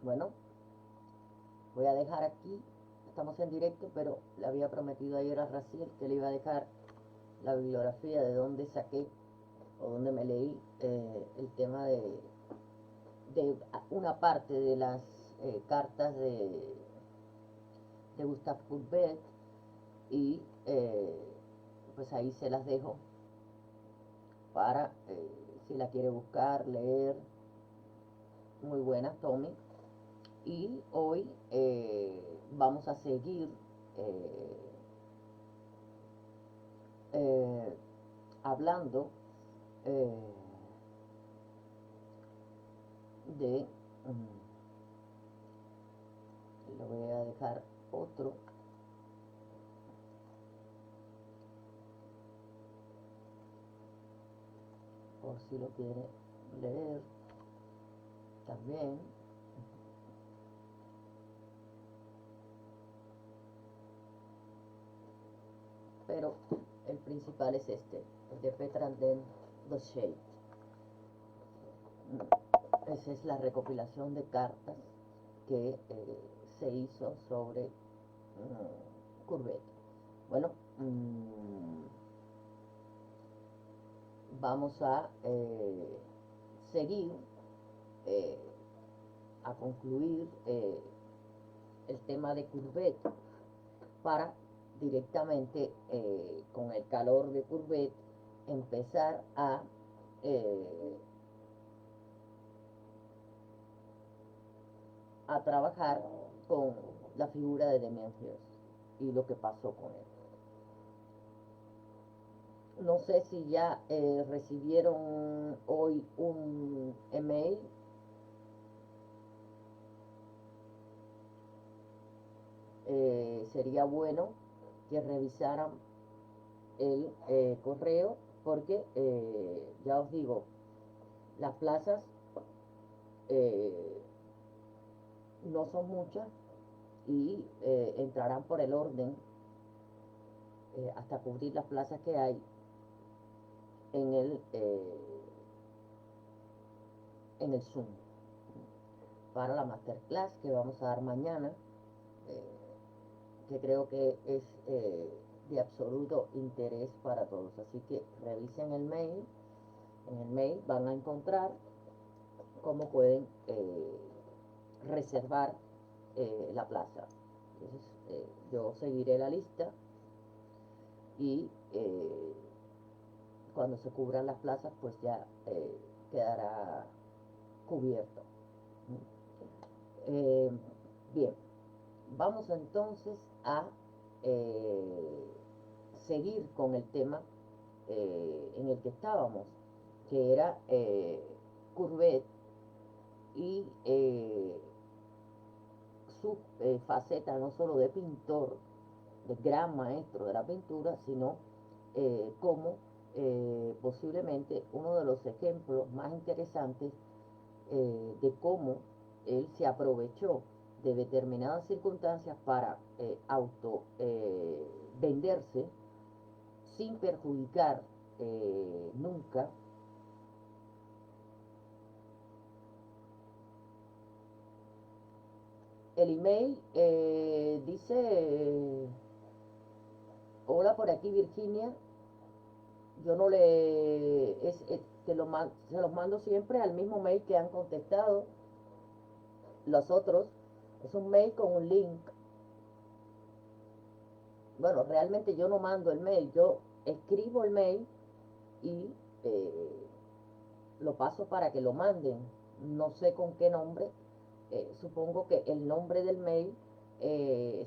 Bueno, voy a dejar aquí, estamos en directo, pero le había prometido ayer a Raciel que le iba a dejar la bibliografía de donde saqué o donde me leí el tema de una parte de las cartas de Gustave Courbet y pues ahí se las dejo para si la quiere buscar, leer. Muy buena, Tommy. Y hoy vamos a seguir eh, eh, hablando eh, de, le voy a dejar otro, por si lo quiere leer también. Pero el principal es este, el de Petranden Shade. Esa es la recopilación de cartas que se hizo sobre Courbet. Bueno, vamos a seguir eh, a concluir el tema de Courbet para directamente con el calor de Courbet empezar a trabajar con la figura de Damien Hirst y lo que pasó con él. No sé si ya recibieron hoy un email sería bueno que revisaran el correo porque ya os digo, las plazas no son muchas y entrarán por el orden hasta cubrir las plazas que hay en en el Zoom para la masterclass que vamos a dar mañana, que creo que es de absoluto interés para todos. Así que revisen el mail. En el mail van a encontrar cómo pueden reservar la plaza. Entonces, yo seguiré la lista y cuando se cubran las plazas, pues ya quedará cubierto. Eh, bien, vamos entonces a seguir con el tema en el que estábamos, que era Courbet y su faceta no solo de pintor, de gran maestro de la pintura, sino como posiblemente uno de los ejemplos más interesantes de cómo él se aprovechó de determinadas circunstancias para auto venderse sin perjudicar nunca el email. Dice hola, por aquí Virginia. Yo no le se los mando siempre al mismo mail que han contestado los otros. Es un mail con un link. Bueno, realmente yo no mando el mail, yo escribo el mail y lo paso para que lo manden. No sé con qué nombre. Supongo que el nombre del mail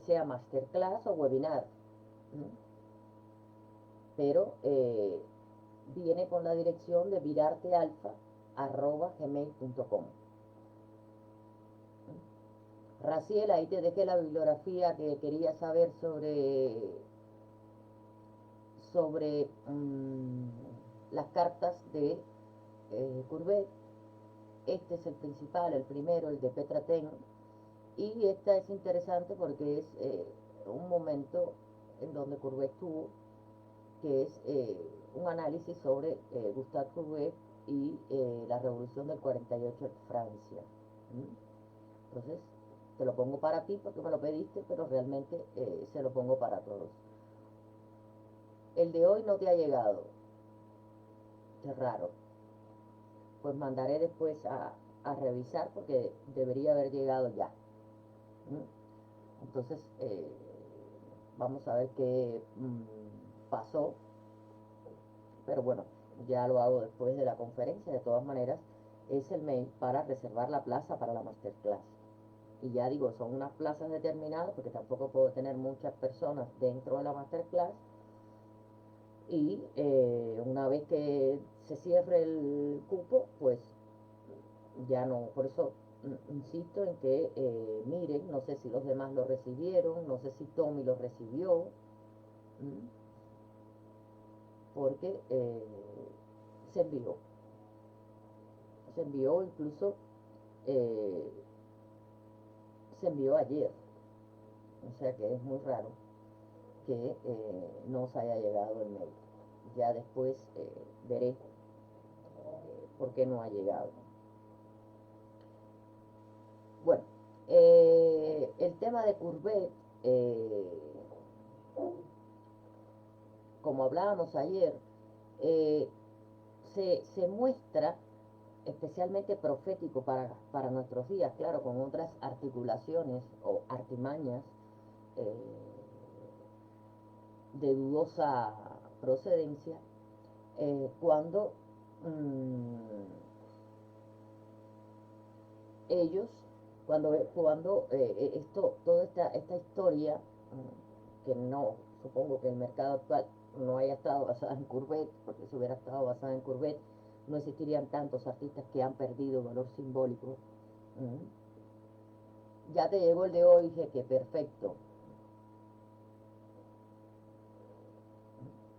sea masterclass o webinar. Pero viene con la dirección de virartealfa@gmail.com. Raciel, ahí te dejé la bibliografía que quería saber sobre las cartas de Courbet. Este es el principal, el primero, el de Petra Ten. Y esta es interesante porque es un momento en donde Courbet tuvo, que es un análisis sobre Gustave Courbet y la revolución del 48 en Francia. Entonces, te lo pongo para ti porque me lo pediste, pero realmente se lo pongo para todos. El de hoy no te ha llegado. Qué raro. Pues mandaré después a revisar porque debería haber llegado ya. Entonces, vamos a ver qué pasó. Pero bueno, ya lo hago después de la conferencia. De todas maneras, es el mail para reservar la plaza para la masterclass. Y ya digo, son unas plazas determinadas porque tampoco puedo tener muchas personas dentro de la masterclass. Y una vez que se cierre el cupo, pues ya no. Por eso insisto en que miren, no sé si los demás lo recibieron, no sé si Tommy lo recibió, porque se envió incluso, eh, se envió ayer, o sea que es muy raro que no se haya llegado el mail. Ya después veré por qué no ha llegado. Bueno, el tema de Courbet, como hablábamos ayer, eh, se muestra especialmente profético para nuestros días, claro, con otras articulaciones o artimañas de dudosa procedencia, cuando ellos, toda esta historia, que no, supongo que el mercado actual no haya estado basada en Courbet, porque si hubiera estado basada en Courbet, no existirían tantos artistas que han perdido valor simbólico. Ya te llegó el de hoy, dije que perfecto.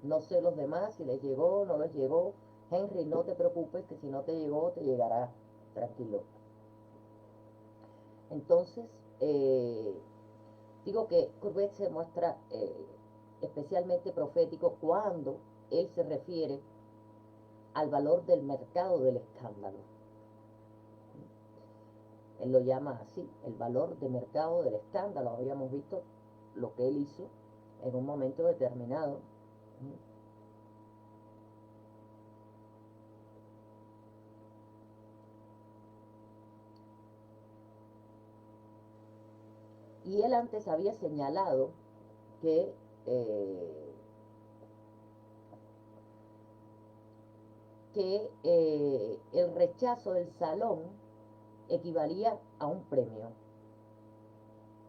No sé los demás, si les llegó o no les llegó. Henry, no te preocupes, que si no te llegó, te llegará. Tranquilo. Entonces, digo que Courbet se muestra especialmente profético cuando él se refiere al valor del mercado del escándalo. Él lo llama así, el valor de mercado del escándalo. Habíamos visto lo que él hizo en un momento determinado. Y él antes había señalado que el rechazo del salón equivalía a un premio.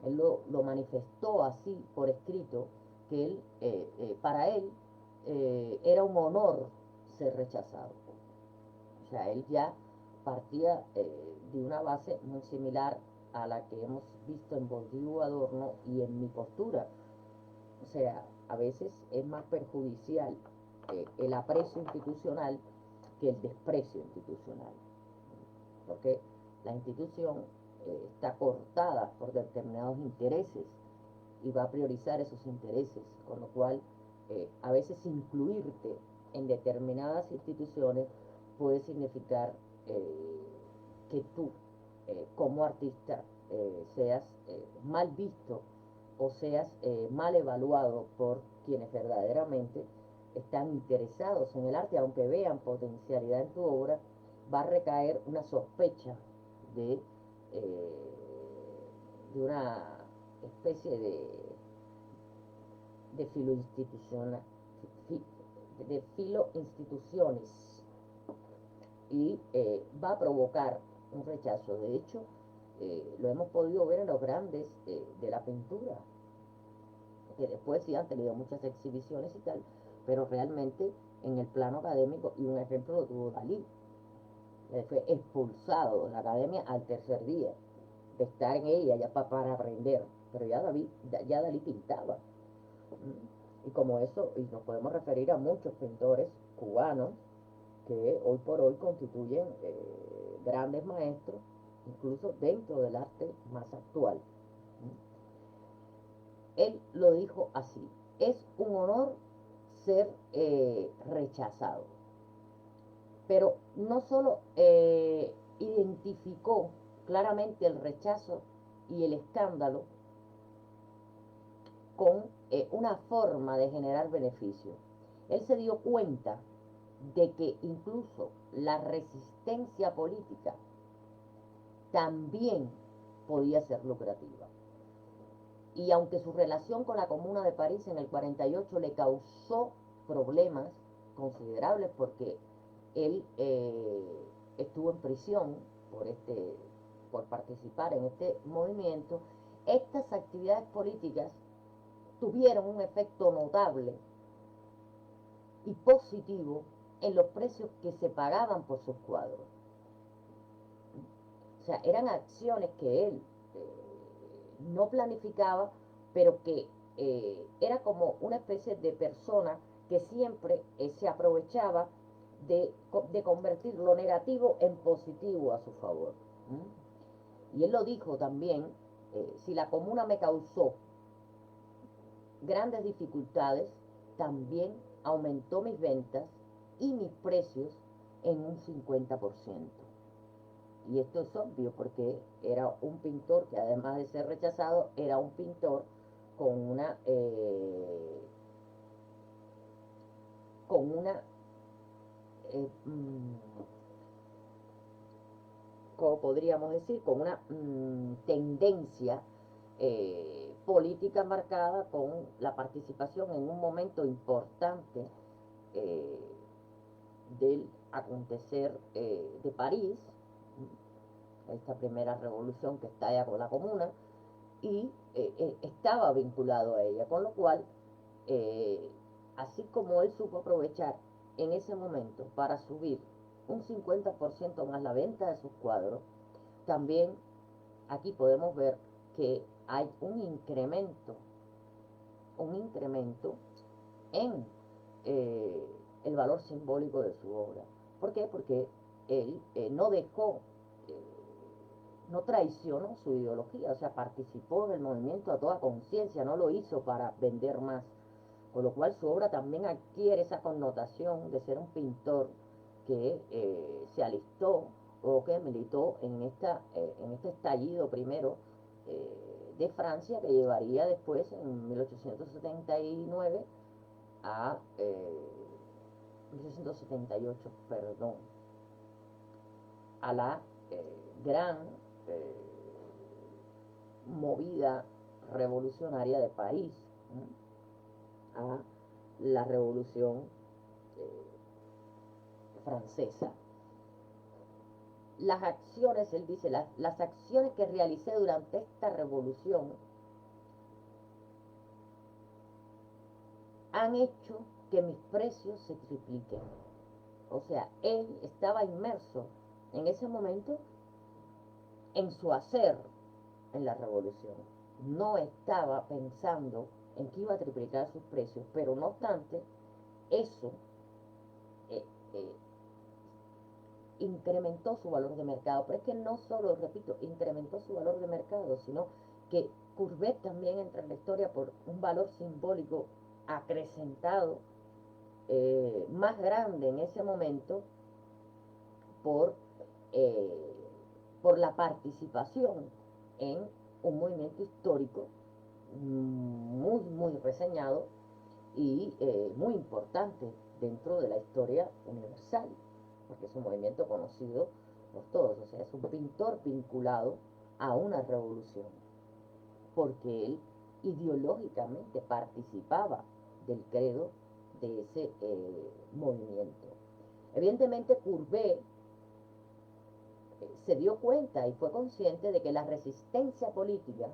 Él lo manifestó así por escrito, que él, para él era un honor ser rechazado. O sea, él ya partía de una base muy similar a la que hemos visto en Bourdieu, Adorno y en mi postura. O sea, a veces es más perjudicial el aprecio institucional que el desprecio institucional, porque la institución está cortada por determinados intereses y va a priorizar esos intereses, con lo cual a veces incluirte en determinadas instituciones puede significar que tú como artista seas mal visto o seas mal evaluado por quienes verdaderamente están interesados en el arte, aunque vean potencialidad en tu obra, va a recaer una sospecha de, de una especie de filo institucional, de filo instituciones, y va a provocar un rechazo. De hecho, lo hemos podido ver en los grandes de la pintura, que después sí han tenido muchas exhibiciones y tal, pero realmente en el plano académico, y un ejemplo lo tuvo Dalí, fue expulsado de la academia al tercer día de estar en ella ya para aprender, pero ya Dalí pintaba. Y como eso, y nos podemos referir a muchos pintores cubanos que hoy por hoy constituyen grandes maestros, incluso dentro del arte más actual. Él lo dijo así: es un honor ser rechazado. Pero no solo identificó claramente el rechazo y el escándalo con una forma de generar beneficio. Él se dio cuenta de que incluso la resistencia política también podía ser lucrativa. Y aunque su relación con la Comuna de París en el 48 le causó problemas considerables porque él estuvo en prisión por, por participar en este movimiento, estas actividades políticas tuvieron un efecto notable y positivo en los precios que se pagaban por sus cuadros. O sea, eran acciones que él no planificaba, pero que era como una especie de persona que siempre se aprovechaba de convertir lo negativo en positivo a su favor. Y él lo dijo también, si la comuna me causó grandes dificultades, también aumentó mis ventas y mis precios en un 50%. Y esto es obvio porque era un pintor que además de ser rechazado, era un pintor con una como podríamos decir, con una tendencia política marcada con la participación en un momento importante eh, del acontecer de París, esta primera revolución que estalla con la comuna, y estaba vinculado a ella, con lo cual, así como él supo aprovechar en ese momento para subir un 50% más la venta de sus cuadros, también aquí podemos ver que hay un incremento en el valor simbólico de su obra. ¿Por qué? Porque él no dejó, no traicionó su ideología, o sea, participó en el movimiento a toda conciencia, no lo hizo para vender más, con lo cual su obra también adquiere esa connotación de ser un pintor que se alistó o que militó en este estallido primero de Francia, que llevaría después, en 1879, a 1878, perdón, a la gran movida revolucionaria de París, a la revolución francesa. Las acciones, él dice, las acciones que realicé durante esta revolución han hecho que mis precios se tripliquen. O sea, él estaba inmerso en ese momento en su hacer en la revolución. No estaba pensando en que iba a triplicar sus precios, pero no obstante, eso eh, eh, incrementó su valor de mercado. Pero es que no solo, repito, incrementó su valor de mercado, sino que Courbet también entra en la historia por un valor simbólico acrecentado, más grande en ese momento, por, eh, por la participación en un movimiento histórico muy reseñado y muy importante dentro de la historia universal, porque es un movimiento conocido por todos, o sea, es un pintor vinculado a una revolución, porque él ideológicamente participaba del credo de ese movimiento. Evidentemente, Courbet se dio cuenta y fue consciente de que la resistencia política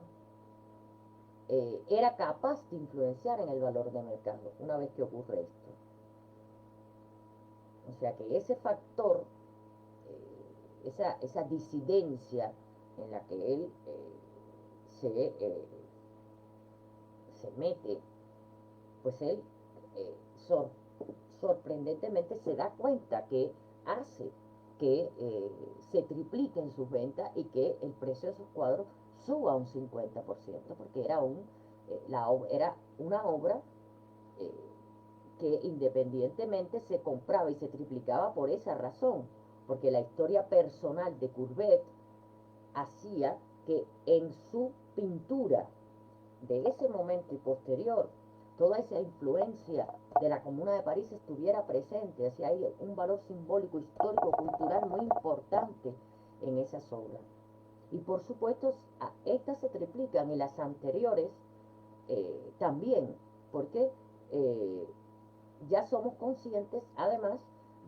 era capaz de influenciar en el valor de mercado una vez que ocurre esto. O sea que ese factor, esa disidencia en la que él se mete, pues él eh, sor, sorprendentemente se da cuenta que hace que se tripliquen sus ventas y que el precio de sus cuadros suba un 50%, porque era una obra eh, que independientemente se compraba y se triplicaba por esa razón, porque la historia personal de Courbet hacía que en su pintura de ese momento y posterior, toda esa influencia de la Comuna de París estuviera presente. Así hay un valor simbólico, histórico, cultural muy importante en esas obras. Y por supuesto, estas se triplican y las anteriores también, porque eh, ya somos conscientes, además,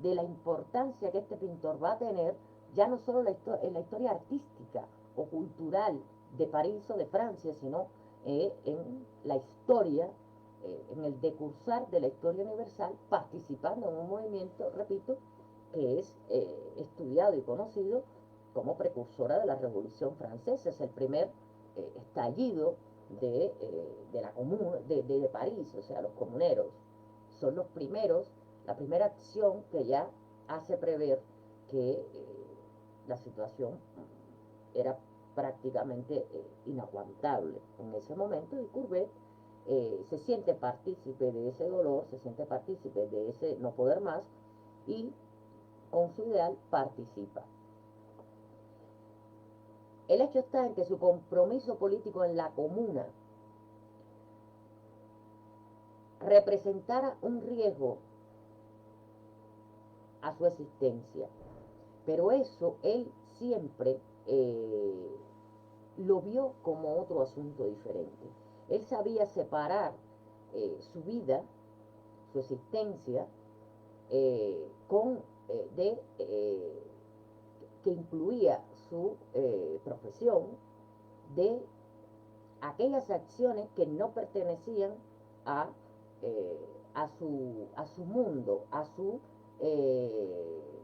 de la importancia que este pintor va a tener, ya no solo en la historia artística o cultural de París o de Francia, sino en la historia, en el decursar de la historia universal, participando en un movimiento, repito, que es estudiado y conocido como precursora de la Revolución Francesa. Es el primer estallido de la comuna, de París, o sea, los comuneros. Son los primeros, la primera acción que ya hace prever que la situación era prácticamente inaguantable en ese momento, y Courbet se siente partícipe de ese dolor, se siente partícipe de ese no poder más, y con su ideal participa. El hecho está en que su compromiso político en la comuna representara un riesgo a su existencia, pero eso él siempre lo vio como otro asunto diferente. Él sabía separar su vida, su existencia, con de que incluía su profesión, de aquellas acciones que no pertenecían a, a su mundo, a su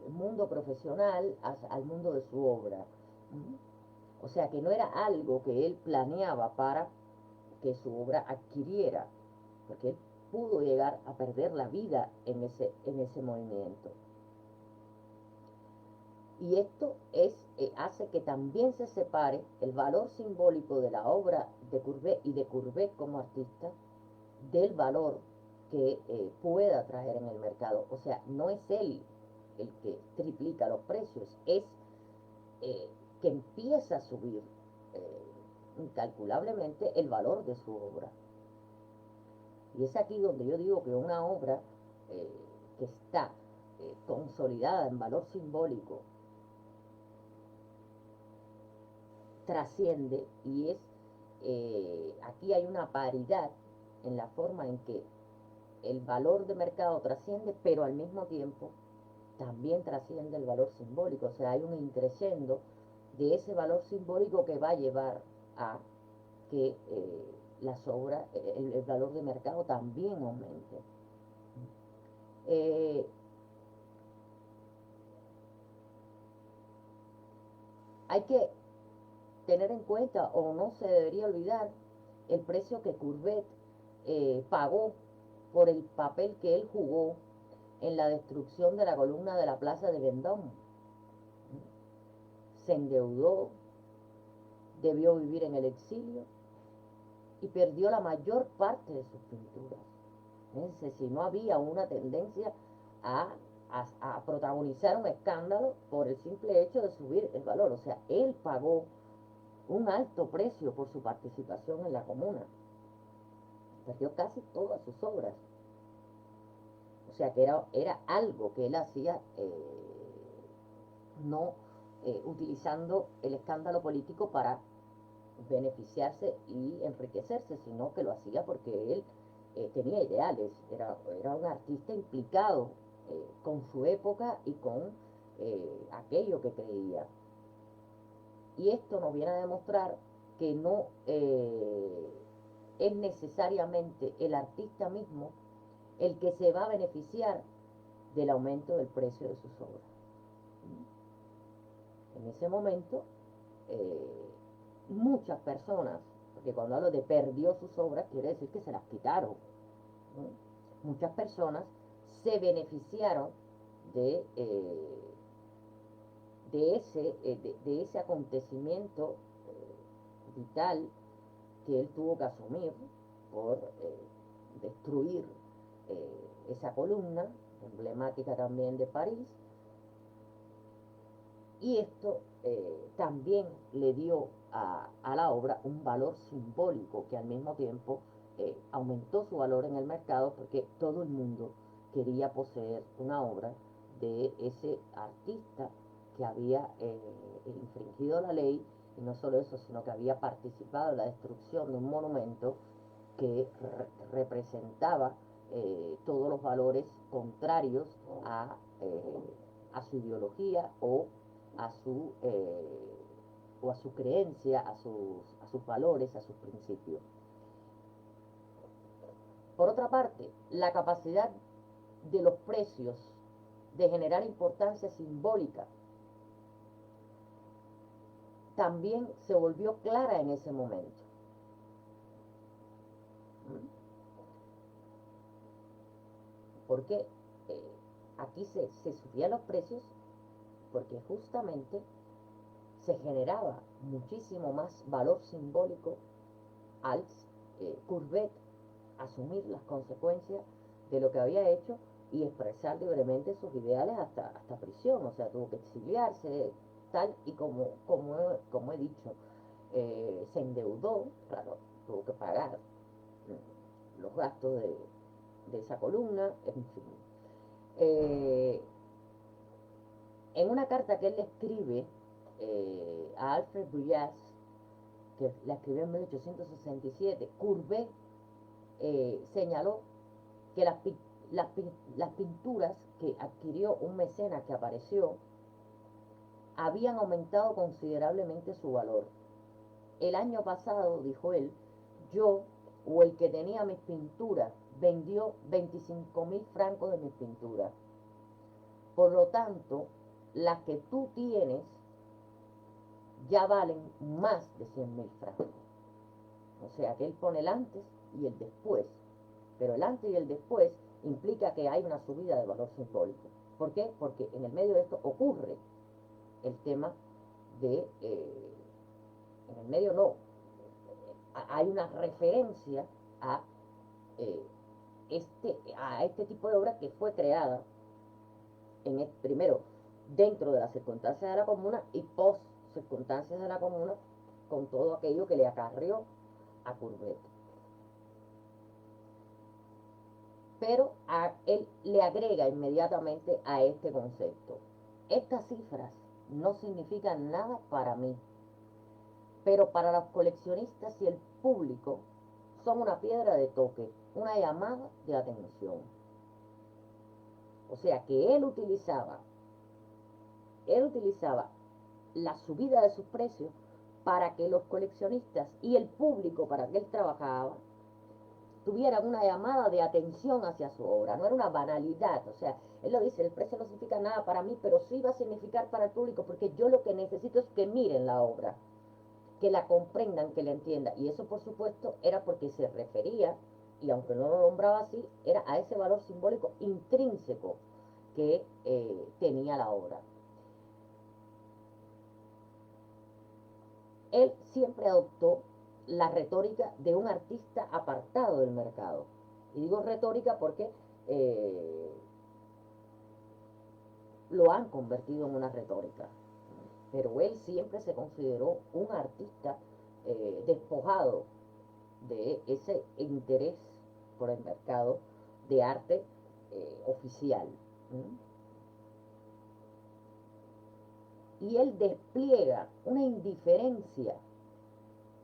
mundo profesional, al mundo de su obra. O sea, que no era algo que él planeaba para que su obra adquiriera, porque él pudo llegar a perder la vida en ese movimiento. Y esto hace que también se separe el valor simbólico de la obra de Courbet y de Courbet como artista del valor que pueda traer en el mercado. O sea, no es él el que triplica los precios, es que empieza a subir incalculablemente el valor de su obra. Y es aquí donde yo digo que una obra que está consolidada en valor simbólico trasciende, y es aquí hay una paridad en la forma en que el valor de mercado trasciende, pero al mismo tiempo también trasciende el valor simbólico. O sea, hay un increciendo de ese valor simbólico que va a llevar a que las obras, el valor de mercado también aumente. Hay que tener en cuenta, o no se debería olvidar, el precio que Courbet pagó por el papel que él jugó en la destrucción de la columna de la plaza de Vendôme. Se endeudó, debió vivir en el exilio y perdió la mayor parte de sus pinturas. Fíjense, si no había una tendencia a protagonizar un escándalo por el simple hecho de subir el valor. O sea, él pagó un alto precio por su participación en la comuna. Perdió casi todas sus obras. O sea que era algo que él hacía no utilizando el escándalo político para beneficiarse y enriquecerse, sino que lo hacía porque él tenía ideales, era un artista implicado con su época y con aquello que creía. Y esto nos viene a demostrar que no es necesariamente el artista mismo el que se va a beneficiar del aumento del precio de sus obras. En ese momento, muchas personas, porque cuando hablo de perdió sus obras, quiere decir que se las quitaron, ¿no? Muchas personas se beneficiaron de ese acontecimiento vital que él tuvo que asumir por destruir esa columna emblemática también de París, Y esto también le dio a la obra un valor simbólico que al mismo tiempo aumentó su valor en el mercado porque todo el mundo quería poseer una obra de ese artista que había infringido la ley, y no solo eso, sino que había participado en la destrucción de un monumento que representaba todos los valores contrarios a su ideología o a su creencia, a sus valores, a sus principios. Por otra parte, la capacidad de los precios de generar importancia simbólica también se volvió clara en ese momento. Porque aquí se subían los precios porque justamente se generaba muchísimo más valor simbólico al Courbet asumir las consecuencias de lo que había hecho y expresar libremente sus ideales hasta prisión, o sea, tuvo que exiliarse, tal y como he dicho, se endeudó, claro, tuvo que pagar los gastos de esa columna, en fin. En una carta que él le escribe a Alfred Buyas, que la escribió en 1867, Courbet señaló que las pinturas que adquirió un mecenas que apareció habían aumentado considerablemente su valor. El año pasado, dijo él, yo o el que tenía mis pinturas vendió 25.000 francos de mis pinturas. Por lo tanto, las que tú tienes ya valen más de 100.000 francos. O sea que él pone el antes y el después. Pero el antes y el después implica que hay una subida de valor simbólico. ¿Por qué? Porque en el medio de esto ocurre el tema de, en el medio no, hay una referencia a, eh, a este tipo de obra que fue creada primero dentro de las circunstancias de la comuna y post circunstancias de la comuna, con todo aquello que le acarrió a Courbet. Pero él le agrega inmediatamente a este concepto: estas cifras no significan nada para mí, pero para los coleccionistas y el público son una piedra de toque, una llamada de atención. O sea que él utilizaba la subida de sus precios para que los coleccionistas y el público para que él trabajaba tuvieran una llamada de atención hacia su obra, no era una banalidad. O sea, él lo dice, el precio no significa nada para mí, pero sí va a significar para el público, porque yo lo que necesito es que miren la obra, que la comprendan, que la entiendan. Y eso, por supuesto, era porque se refería, y aunque no lo nombraba así, era a ese valor simbólico intrínseco que tenía la obra. Él siempre adoptó la retórica de un artista apartado del mercado. Y digo retórica porque lo han convertido en una retórica. Pero él siempre se consideró un artista despojado de ese interés por el mercado de arte oficial. Y él despliega una indiferencia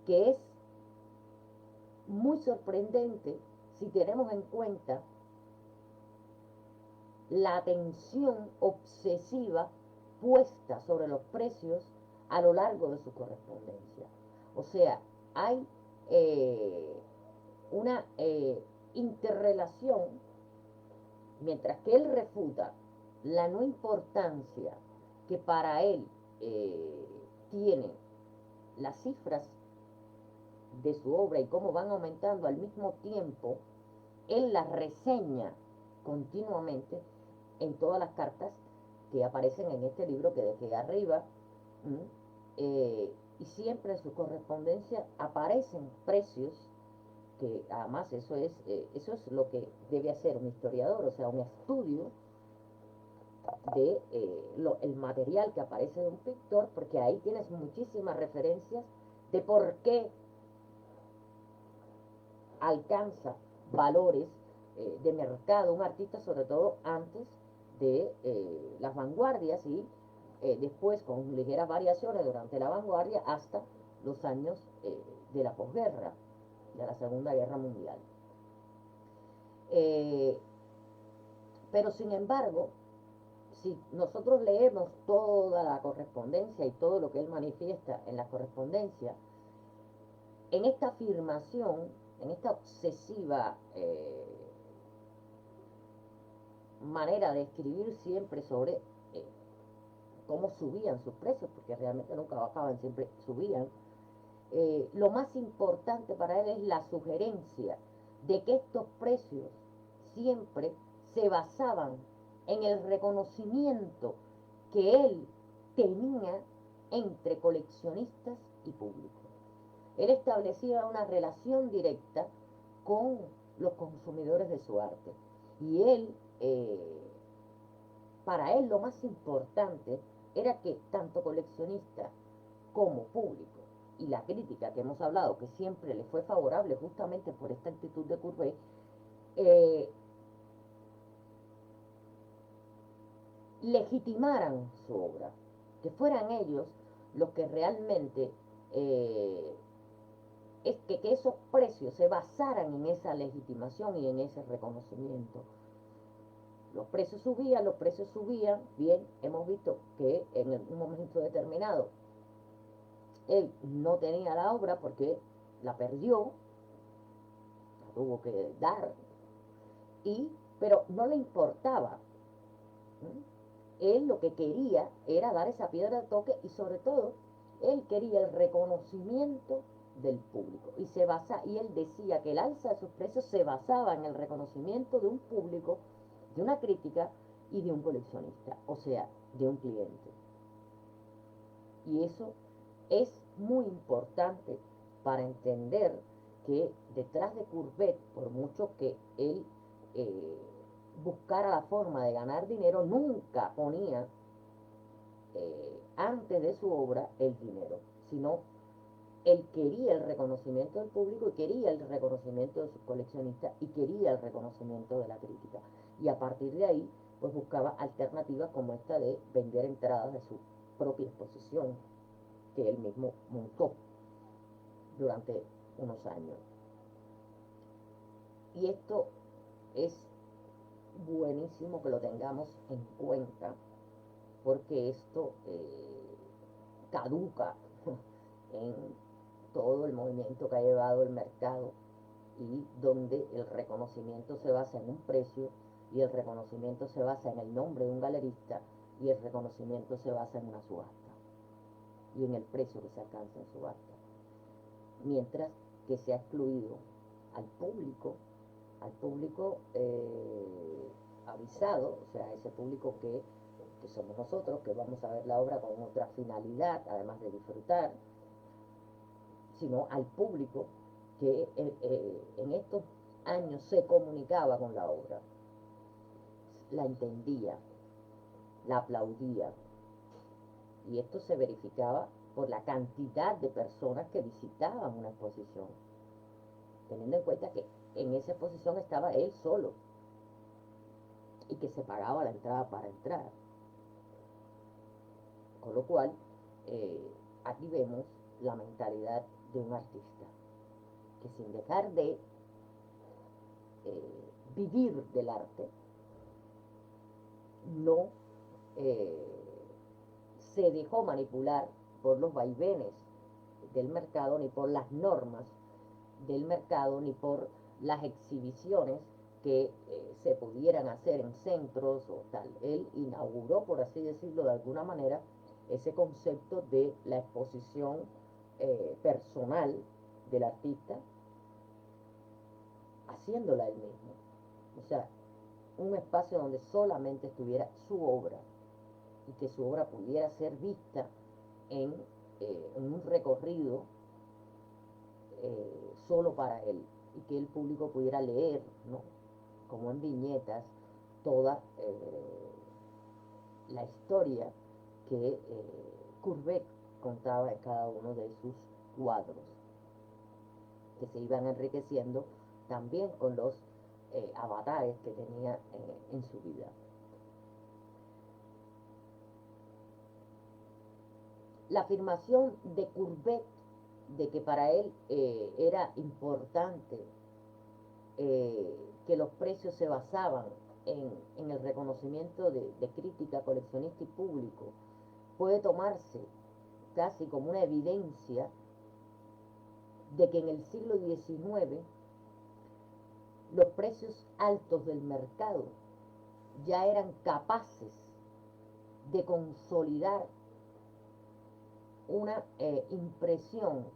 que es muy sorprendente si tenemos en cuenta la atención obsesiva puesta sobre los precios a lo largo de su correspondencia. O sea, hay una interrelación, mientras que él refuta la no importancia que para él tiene las cifras de su obra y cómo van aumentando al mismo tiempo, él las reseña continuamente en todas las cartas que aparecen en este libro que dejé arriba, y siempre en su correspondencia aparecen precios que además eso es lo que debe hacer un historiador, o sea, un estudio de el material que aparece de un pintor, porque ahí tienes muchísimas referencias de por qué alcanza valores de mercado un artista, sobre todo antes de las vanguardias y después con ligeras variaciones durante la vanguardia hasta los años de la posguerra, de la Segunda Guerra Mundial. Pero sin embargo, si nosotros leemos toda la correspondencia y todo lo que él manifiesta en la correspondencia, en esta afirmación, en esta obsesiva manera de escribir siempre sobre cómo subían sus precios, porque realmente nunca bajaban, siempre subían, lo más importante para él es la sugerencia de que estos precios siempre se basaban en el reconocimiento que él tenía entre coleccionistas y público. Él establecía una relación directa con los consumidores de su arte. Y él, para él lo más importante era que tanto coleccionista como público y la crítica que hemos hablado, que siempre le fue favorable justamente por esta actitud de Courbet, legitimaran su obra, que fueran ellos los que realmente es que esos precios se basaran en esa legitimación y en ese reconocimiento. Los precios subían, bien, hemos visto que en un momento determinado él no tenía la obra porque la perdió, la tuvo que dar, pero no le importaba. Él lo que quería era dar esa piedra de toque y sobre todo él quería el reconocimiento del público y él decía que el alza de sus precios se basaba en el reconocimiento de un público, de una crítica y de un coleccionista, o sea, de un cliente. Y eso es muy importante para entender que detrás de Courbet, por mucho que él buscara la forma de ganar dinero, nunca ponía antes de su obra el dinero, sino él quería el reconocimiento del público y quería el reconocimiento de sus coleccionistas y quería el reconocimiento de la crítica. Y a partir de ahí, pues buscaba alternativas como esta de vender entradas de su propia exposición que él mismo montó durante unos años. Y esto es buenísimo que lo tengamos en cuenta, porque esto caduca en todo el movimiento que ha llevado el mercado y donde el reconocimiento se basa en un precio y el reconocimiento se basa en el nombre de un galerista y el reconocimiento se basa en una subasta y en el precio que se alcanza en subasta. Mientras que se ha excluido al público avisado, o sea, ese público que somos nosotros, que vamos a ver la obra con otra finalidad, además de disfrutar, sino al público que en estos años se comunicaba con la obra, la entendía, la aplaudía. Y esto se verificaba por la cantidad de personas que visitaban una exposición, teniendo en cuenta que en esa exposición estaba él solo y que se pagaba la entrada para entrar. Con lo cual, aquí vemos la mentalidad de un artista, que sin dejar de vivir del arte, no se dejó manipular por los vaivenes del mercado, ni por las normas del mercado, ni por las exhibiciones que se pudieran hacer en centros o tal. Él inauguró, por así decirlo de alguna manera, ese concepto de la exposición personal del artista, haciéndola él mismo. O sea, un espacio donde solamente estuviera su obra y que su obra pudiera ser vista en un recorrido solo para él y que el público pudiera leer, ¿no? Como en viñetas, toda la historia que Courbet contaba en cada uno de sus cuadros, que se iban enriqueciendo también con los avatares que tenía en su vida. La afirmación de Courbet de que para él era importante que los precios se basaban en el reconocimiento de crítica, coleccionista y público, puede tomarse casi como una evidencia de que en el siglo XIX los precios altos del mercado ya eran capaces de consolidar una impresión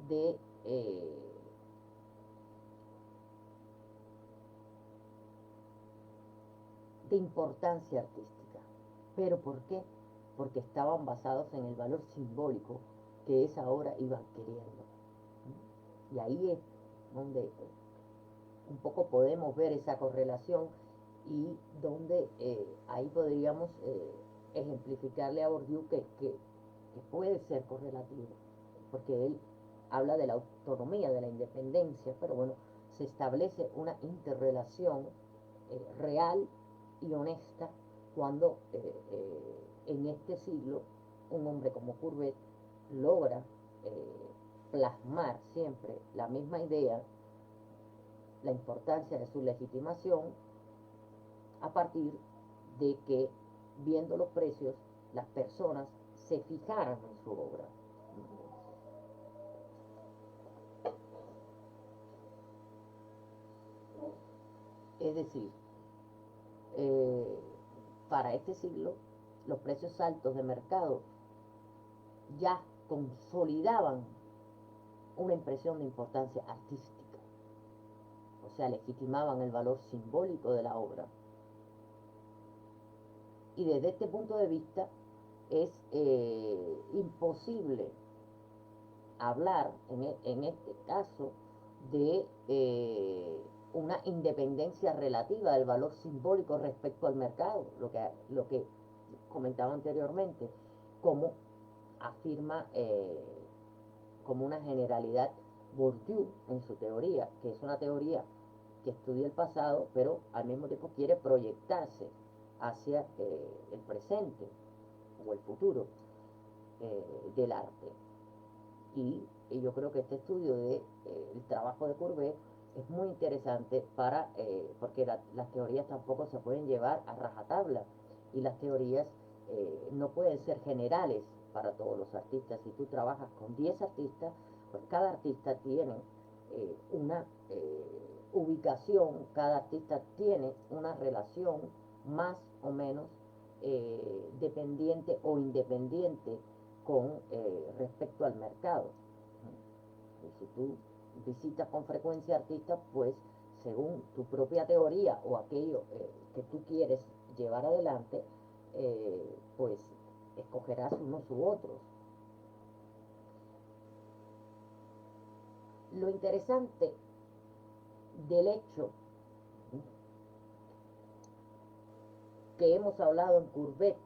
de importancia artística. ¿Pero por qué? Porque estaban basados en el valor simbólico que esa obra iba adquiriendo. Y ahí es donde un poco podemos ver esa correlación y donde ahí podríamos ejemplificarle a Bourdieu que puede ser correlativo, porque él habla de la autonomía, de la independencia, pero bueno, se establece una interrelación real y honesta cuando en este siglo un hombre como Courbet logra plasmar siempre la misma idea, la importancia de su legitimación, a partir de que, viendo los precios, las personas se fijaran en su obra. Es decir, para este siglo, los precios altos de mercado ya consolidaban una impresión de importancia artística, o sea, legitimaban el valor simbólico de la obra. Y desde este punto de vista es imposible hablar en este caso de una independencia relativa del valor simbólico respecto al mercado, lo que comentaba anteriormente, como afirma como una generalidad Bourdieu en su teoría, que es una teoría que estudia el pasado, pero al mismo tiempo quiere proyectarse hacia el presente o el futuro del arte. Y yo creo que este estudio de el trabajo de Courbet es muy interesante porque las teorías tampoco se pueden llevar a rajatabla, y las teorías no pueden ser generales para todos los artistas. Si tú trabajas con 10 artistas, pues cada artista tiene una ubicación, cada artista tiene una relación más o menos dependiente o independiente con respecto al mercado. Y si tú visitas con frecuencia artistas, pues según tu propia teoría o aquello que tú quieres llevar adelante, pues escogerás unos u otros. Lo interesante del hecho que hemos hablado en Courbet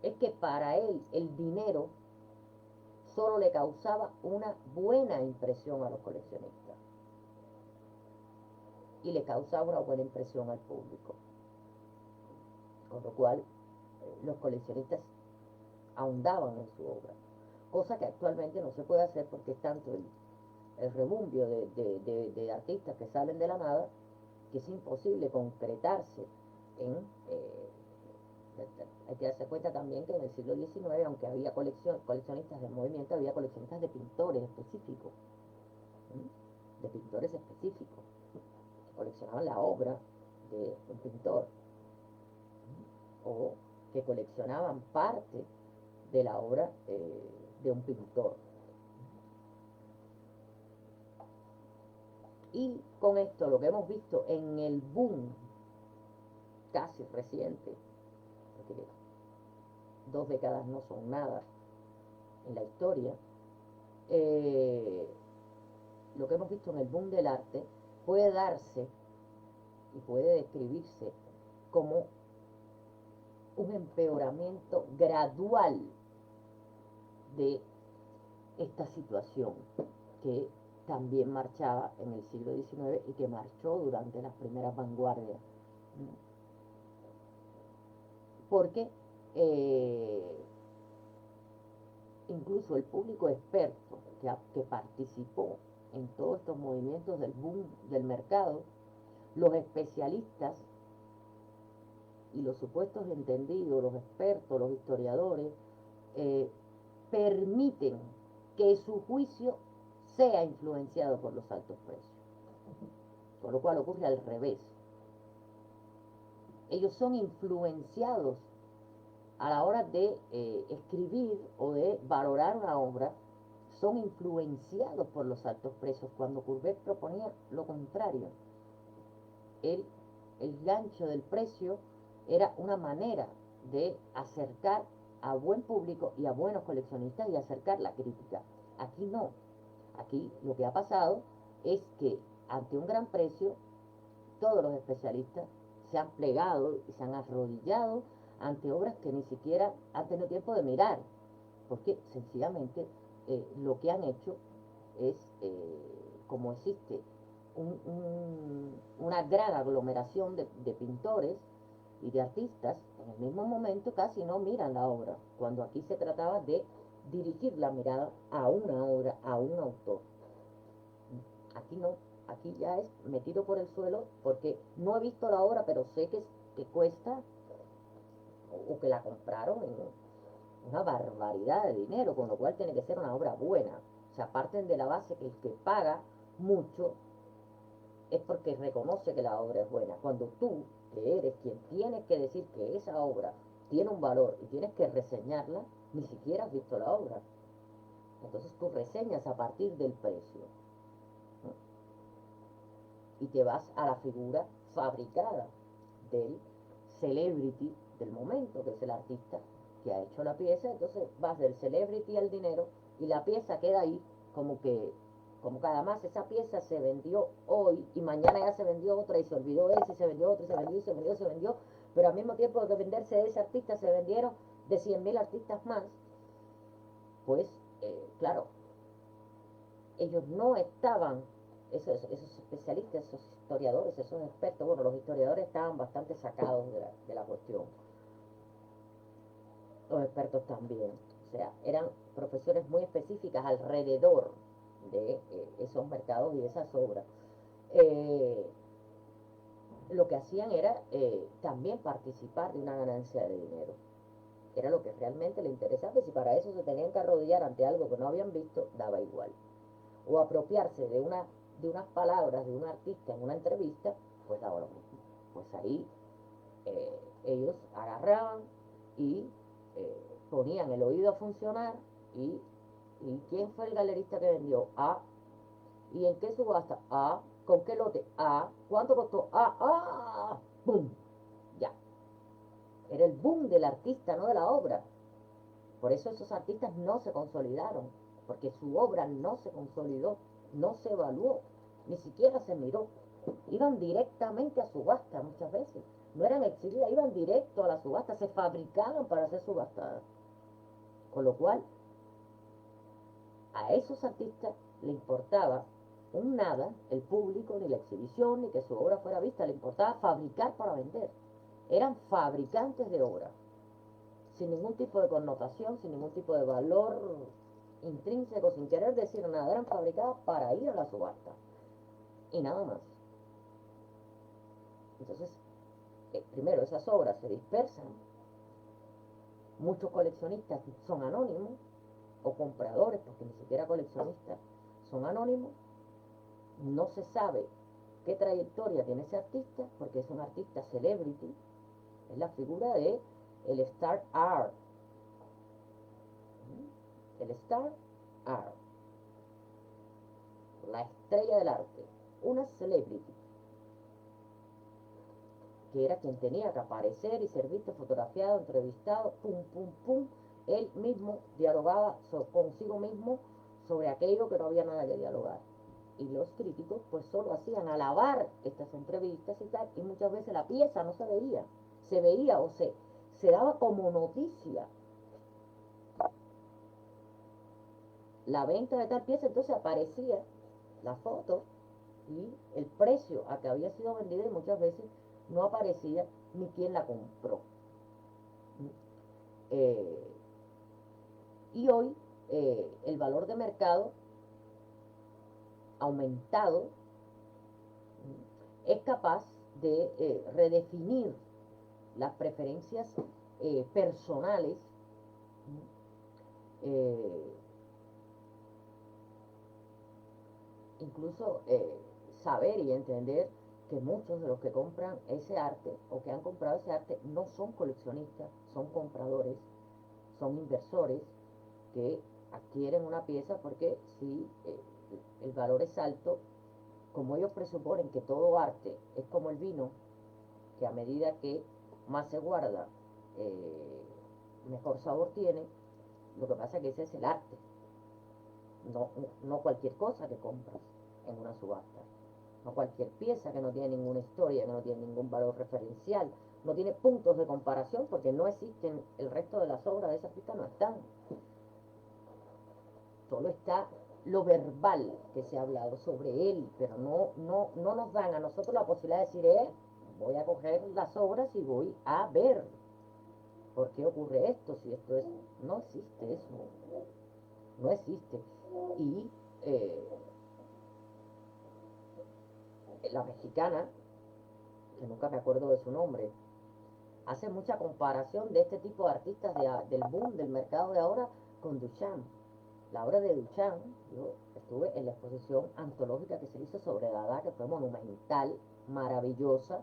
es que para él el dinero solo le causaba una buena impresión a los coleccionistas y le causaba una buena impresión al público, con lo cual los coleccionistas ahondaban en su obra, cosa que actualmente no se puede hacer porque es tanto el rebumbio de artistas que salen de la nada, que es imposible concretarse en hay que darse cuenta también que en el siglo XIX, aunque había coleccionistas del movimiento, había coleccionistas de pintores específicos, de pintores específicos, que coleccionaban la obra de un pintor, o que coleccionaban parte de la obra de un pintor. Y con esto lo que hemos visto en el boom casi reciente, porque 2 décadas no son nada en la historia, lo que hemos visto en el boom del arte puede darse y puede describirse como un empeoramiento gradual de esta situación que también marchaba en el siglo XIX y que marchó durante las primeras vanguardias. Porque incluso el público experto que participó en todos estos movimientos del boom del mercado, los especialistas y los supuestos entendidos, los expertos, los historiadores, permiten que su juicio sea influenciado por los altos precios. Con lo cual ocurre al revés. Ellos son influenciados a la hora de escribir o de valorar una obra, son influenciados por los altos precios, cuando Courbet proponía lo contrario. El gancho del precio era una manera de acercar a buen público y a buenos coleccionistas y acercar la crítica. Aquí no. Aquí lo que ha pasado es que ante un gran precio, todos los especialistas se han plegado y se han arrodillado ante obras que ni siquiera han tenido tiempo de mirar, porque sencillamente lo que han hecho es, como existe una gran aglomeración de pintores y de artistas, en el mismo momento casi no miran la obra, cuando aquí se trataba de dirigir la mirada a una obra, a un autor. Aquí no, aquí ya es metido por el suelo, porque no he visto la obra, pero sé que cuesta, o que la compraron en una barbaridad de dinero, con lo cual tiene que ser una obra buena. O sea, parten de la base que el que paga mucho es porque reconoce que la obra es buena. Cuando tú, que eres quien tienes que decir que esa obra tiene un valor y tienes que reseñarla, ni siquiera has visto la obra. Entonces tú reseñas a partir del precio, ¿no? Y te vas a la figura fabricada del celebrity del momento, que es el artista que ha hecho la pieza. Entonces vas del celebrity al dinero y la pieza queda ahí como que además esa pieza se vendió hoy y mañana ya se vendió otra y se olvidó esa y se vendió otra y se vendió y se vendió y se vendió, pero al mismo tiempo de venderse de ese artista se vendieron de 100.000 artistas más. Pues claro, ellos no estaban, esos especialistas, esos historiadores, esos expertos, bueno, los historiadores estaban bastante sacados de la cuestión, los expertos también, o sea, eran profesiones muy específicas alrededor de esos mercados y de esas obras. Lo que hacían era también participar de una ganancia de dinero. Era lo que realmente les interesaba, y si para eso se tenían que arrodillar ante algo que no habían visto, daba igual. O apropiarse de unas palabras de un artista en una entrevista, pues daba lo mismo. Pues ahí ellos agarraban y ponían el oído a funcionar y ¿quién fue el galerista que vendió? Ah, ¿y en qué subasta? Ah, ¿con qué lote? Ah, ¿cuánto costó? Ah, ¡pum! Ya. Era el boom del artista, no de la obra. Por eso esos artistas no se consolidaron, porque su obra no se consolidó, no se evaluó, ni siquiera se miró. Iban directamente a subasta muchas veces. No eran exhibidas, iban directo a la subasta, se fabricaban para ser subastadas. Con lo cual, a esos artistas le importaba un nada el público, ni la exhibición, ni que su obra fuera vista, le importaba fabricar para vender. Eran fabricantes de obra, sin ningún tipo de connotación, sin ningún tipo de valor intrínseco, sin querer decir nada, eran fabricadas para ir a la subasta y nada más. Entonces, primero esas obras se dispersan, muchos coleccionistas son anónimos, o compradores, porque ni siquiera coleccionistas son anónimos, no se sabe qué trayectoria tiene ese artista, porque es un artista celebrity, es la figura de el star art, el star art, la estrella del arte, una celebrity, que era quien tenía que aparecer y ser visto, fotografiado, entrevistado, pum, pum, pum. Él mismo dialogaba consigo mismo sobre aquello que no había nada que dialogar. Y los críticos pues solo hacían alabar estas entrevistas y tal, y muchas veces la pieza no se veía, se veía o se se daba como noticia la venta de tal pieza, entonces aparecía la foto y el precio a que había sido vendida y muchas veces no aparecía ni quién la compró. Y hoy el valor de mercado aumentado es capaz de redefinir las preferencias personales, incluso saber y entender que muchos de los que compran ese arte o que han comprado ese arte no son coleccionistas, son compradores, son inversores que adquieren una pieza porque si el valor es alto, como ellos presuponen que todo arte es como el vino, que a medida que más se guarda, mejor sabor tiene, lo que pasa es que ese es el arte, no cualquier cosa que compras en una subasta, no cualquier pieza que no tiene ninguna historia, que no tiene ningún valor referencial, no tiene puntos de comparación porque no existen, el resto de las obras de esa artista no están. Solo está lo verbal que se ha hablado sobre él, pero no nos dan a nosotros la posibilidad de decir, voy a coger las obras y voy a ver por qué ocurre esto, si esto es... No existe eso, no existe. Y la mexicana, que nunca me acuerdo de su nombre, hace mucha comparación de este tipo de artistas del boom del mercado de ahora con Duchamp. La obra de Duchamp, yo estuve en la exposición antológica que se hizo sobre Dada, que fue monumental, maravillosa,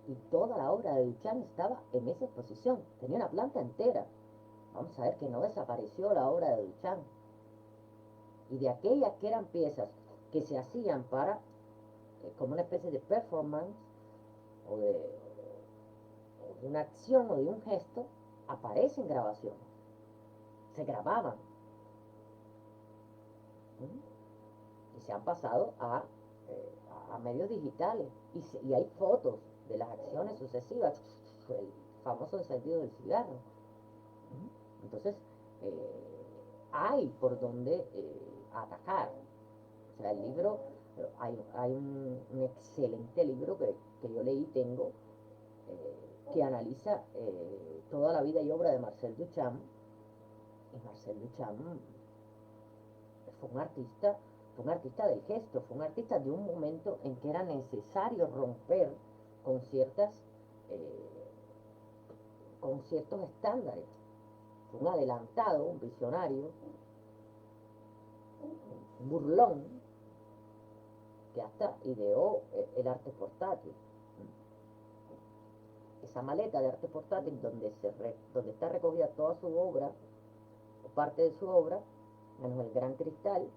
y toda la obra de Duchamp estaba en esa exposición, tenía una planta entera. Vamos a ver que no desapareció la obra de Duchamp. Y de aquellas que eran piezas que se hacían para, como una especie de performance, o de una acción o de un gesto, aparecen grabaciones, se grababan. Y se han pasado a medios digitales y hay fotos de las acciones sucesivas, el famoso encendido del cigarro. Entonces, hay por donde atacar. O sea, el libro, hay un excelente libro que yo leí, tengo, que analiza toda la vida y obra de Marcel Duchamp. Y Marcel Duchamp fue un artista del gesto, fue un artista de un momento en que era necesario romper con eh, con ciertos estándares. Fue un adelantado, un visionario, un burlón, que hasta ideó el arte portátil. Esa maleta de arte portátil donde está recogida toda su obra, o parte de su obra, menos el gran cristal,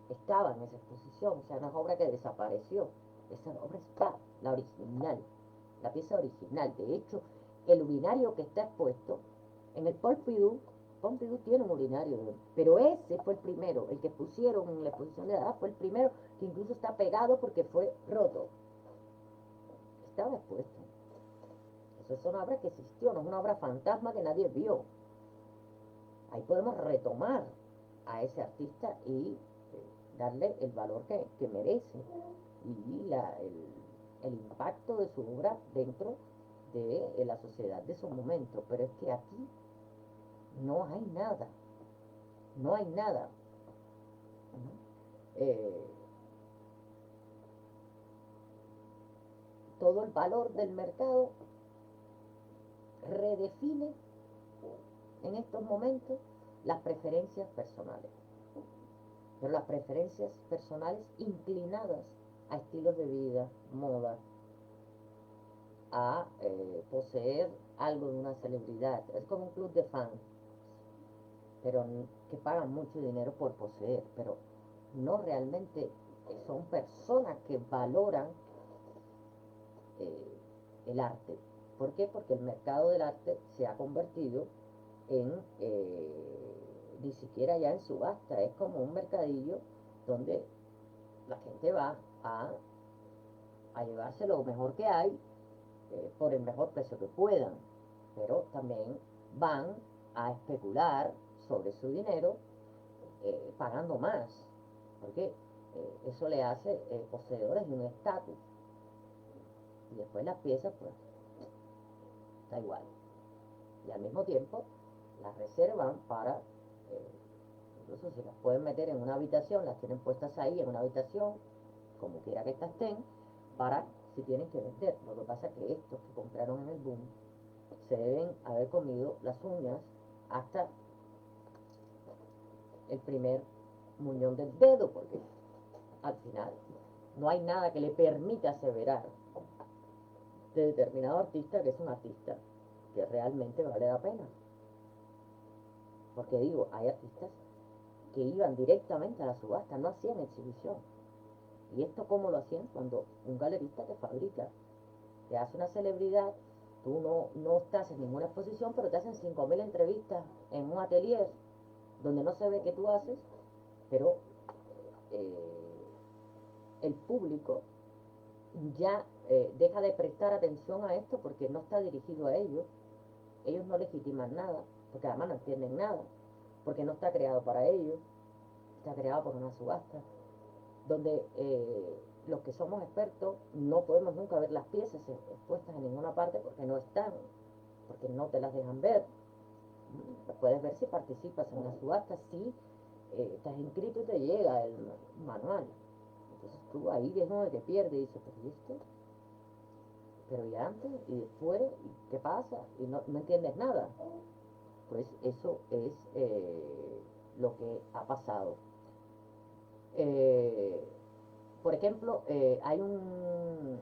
estaba en esa exposición. O sea, una obra que desapareció. Esa obra está, la original, la pieza original. De hecho, el urinario que está expuesto en el Pompidou tiene un urinario, pero ese fue el primero, el que pusieron en la exposición de Dada fue el primero, que incluso está pegado porque fue roto. Estaba expuesto. Eso es una obra que existió, no es una obra fantasma que nadie vio. Ahí podemos retomar a ese artista y darle el valor que merece y el impacto de su obra dentro de la sociedad de su momento. Pero es que aquí no hay nada, no hay nada. Eh, Todo el valor del mercado redefine en estos momentos las preferencias personales, pero las preferencias personales inclinadas a estilos de vida, moda, a poseer algo de una celebridad. Es como un club de fans, pero que pagan mucho dinero por poseer, pero no realmente son personas que valoran el arte. ¿Por qué? Porque el mercado del arte se ha convertido en, ni siquiera ya en subasta, es como un mercadillo donde la gente va a llevarse lo mejor que hay por el mejor precio que puedan, pero también van a especular sobre su dinero pagando más, porque eso le hace poseedores de un estatus. Y después las piezas, pues, da igual. Y al mismo tiempo, las reservan para, incluso si las pueden meter en una habitación, las tienen puestas ahí en una habitación, como quiera que estas estén, para si tienen que vender. Lo que pasa es que estos que compraron en el boom se deben haber comido las uñas hasta el primer muñón del dedo, porque al final no hay nada que le permita aseverar de determinado artista que es un artista que realmente vale la pena. Porque digo, hay artistas que iban directamente a la subasta, no hacían exhibición. ¿Y esto cómo lo hacían? Cuando un galerista te fabrica, te hace una celebridad, tú no estás en ninguna exposición, pero te hacen 5.000 entrevistas en un atelier donde no se ve qué tú haces, pero el público ya deja de prestar atención a esto porque no está dirigido a ellos no legitiman nada, porque además no entienden nada, porque no está creado para ellos, está creado por una subasta, donde los que somos expertos no podemos nunca ver las piezas expuestas en ninguna parte porque no están, porque no te las dejan ver. Puedes ver si participas en la subasta, si estás inscrito y te llega el manual. Entonces tú ahí es donde te pierdes y dices, pero ¿y esto? Pero y antes, y después, ¿y qué pasa? Y no entiendes nada. Pues eso es lo que ha pasado. Eh, por ejemplo, hay un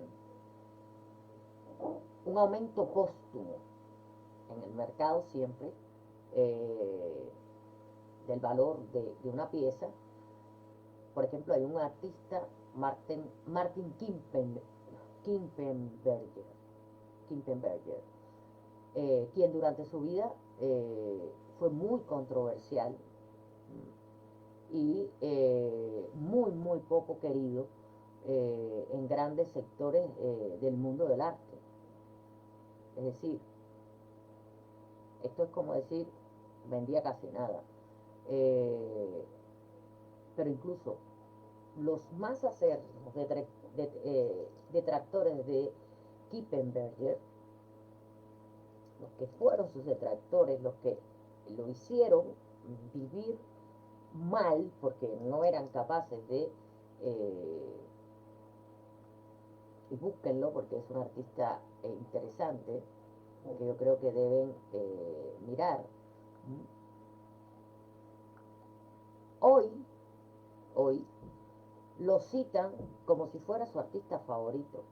aumento póstumo en el mercado siempre eh, del valor de una pieza. Por ejemplo, hay un artista, Martin Kippenberger, quien durante su vida fue muy controversial y muy poco querido en grandes sectores del mundo del arte. Es decir, esto es como decir, vendía casi nada. Pero incluso los más acérrimos detractores de Kippenberger, los que fueron sus detractores, los que lo hicieron vivir mal porque no eran capaces de, y búsquenlo porque es un artista interesante, que yo creo que deben mirar. Hoy lo citan como si fuera su artista favorito.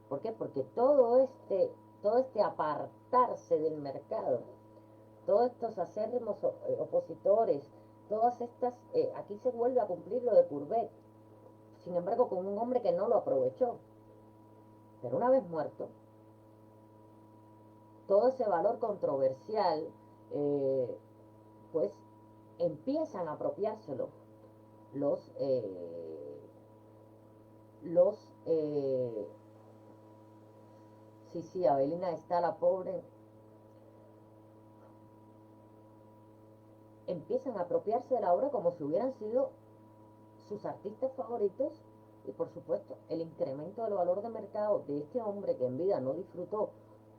¿Por qué? Porque todo este apartarse del mercado, todos estos acérrimos opositores, todas estas, aquí se vuelve a cumplir lo de Courbet, sin embargo con un hombre que no lo aprovechó. Pero una vez muerto, todo ese valor controversial, pues empiezan a apropiárselo los sí, Avelina está la pobre, empiezan a apropiarse de la obra como si hubieran sido sus artistas favoritos. Y por supuesto el incremento del valor de mercado de este hombre que en vida no disfrutó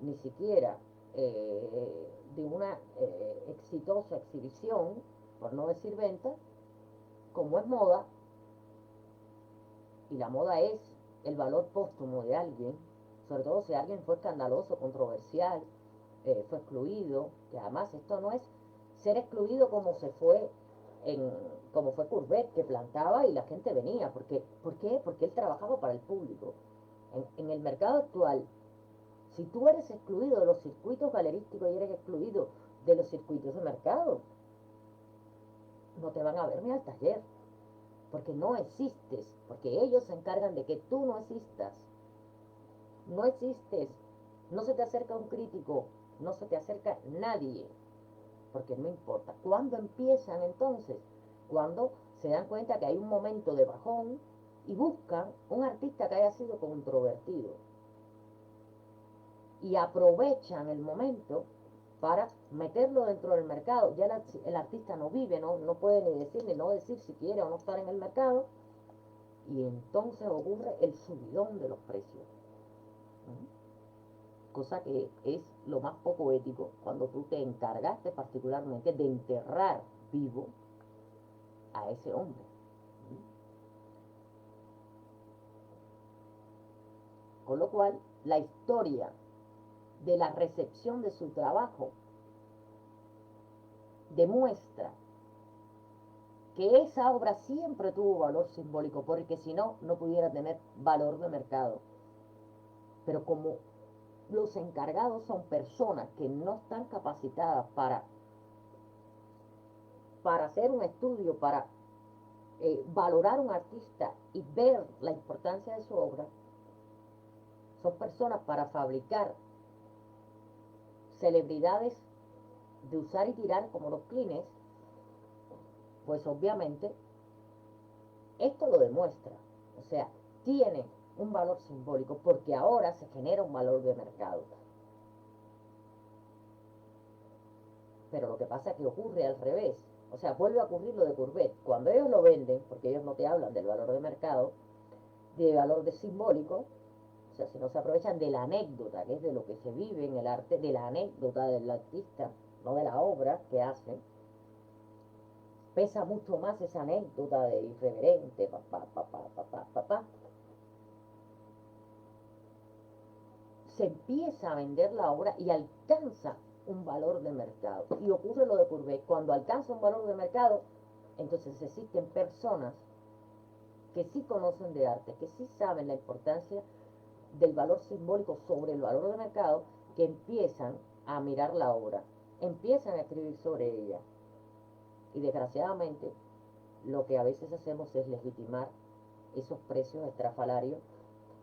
ni siquiera de una exitosa exhibición, por no decir venta, como es moda, y la moda es el valor póstumo de alguien, sobre todo si alguien fue escandaloso, controversial, fue excluido, que además esto no es ser excluido como se fue como fue Courbet, que plantaba y la gente venía. ¿Por qué? Porque él trabajaba para el público. En el mercado actual, si tú eres excluido de los circuitos galerísticos y eres excluido de los circuitos de mercado, no te van a ver ni al taller, porque no existes, porque ellos se encargan de que tú no existas. No existes, no se te acerca un crítico, no se te acerca nadie, porque no importa. ¿Cuándo empiezan entonces? Cuando se dan cuenta que hay un momento de bajón y buscan un artista que haya sido controvertido. y aprovechan el momento para meterlo dentro del mercado. Ya el artista no vive, no puede ni decir ni no decir si quiere o no estar en el mercado, y entonces ocurre el subidón de los precios. Cosa que es lo más poco ético cuando tú te encargaste particularmente de enterrar vivo a ese hombre. Con lo cual, la historia de la recepción de su trabajo demuestra que esa obra siempre tuvo valor simbólico, porque si no, no pudiera tener valor de mercado. Pero como los encargados son personas que no están capacitadas para hacer un estudio, para valorar un artista y ver la importancia de su obra, son personas para fabricar celebridades de usar y tirar como los clines, pues obviamente esto lo demuestra. O sea, tiene un valor simbólico porque ahora se genera un valor de mercado. Pero lo que pasa es que ocurre al revés. O sea, vuelve a ocurrir lo de Courbet. Cuando ellos lo venden, porque ellos no te hablan del valor de mercado, de valor de simbólico, o sea, si no se aprovechan de la anécdota, que es de lo que se vive en el arte, de la anécdota del artista, no de la obra que hacen, pesa mucho más esa anécdota de irreverente, papá. Se empieza a vender la obra y alcanza un valor de mercado. Y ocurre lo de Courbet. Cuando alcanza un valor de mercado, entonces existen personas que sí conocen de arte, que sí saben la importancia del valor simbólico sobre el valor de mercado, que empiezan a mirar la obra, empiezan a escribir sobre ella. Y desgraciadamente, lo que a veces hacemos es legitimar esos precios estrafalarios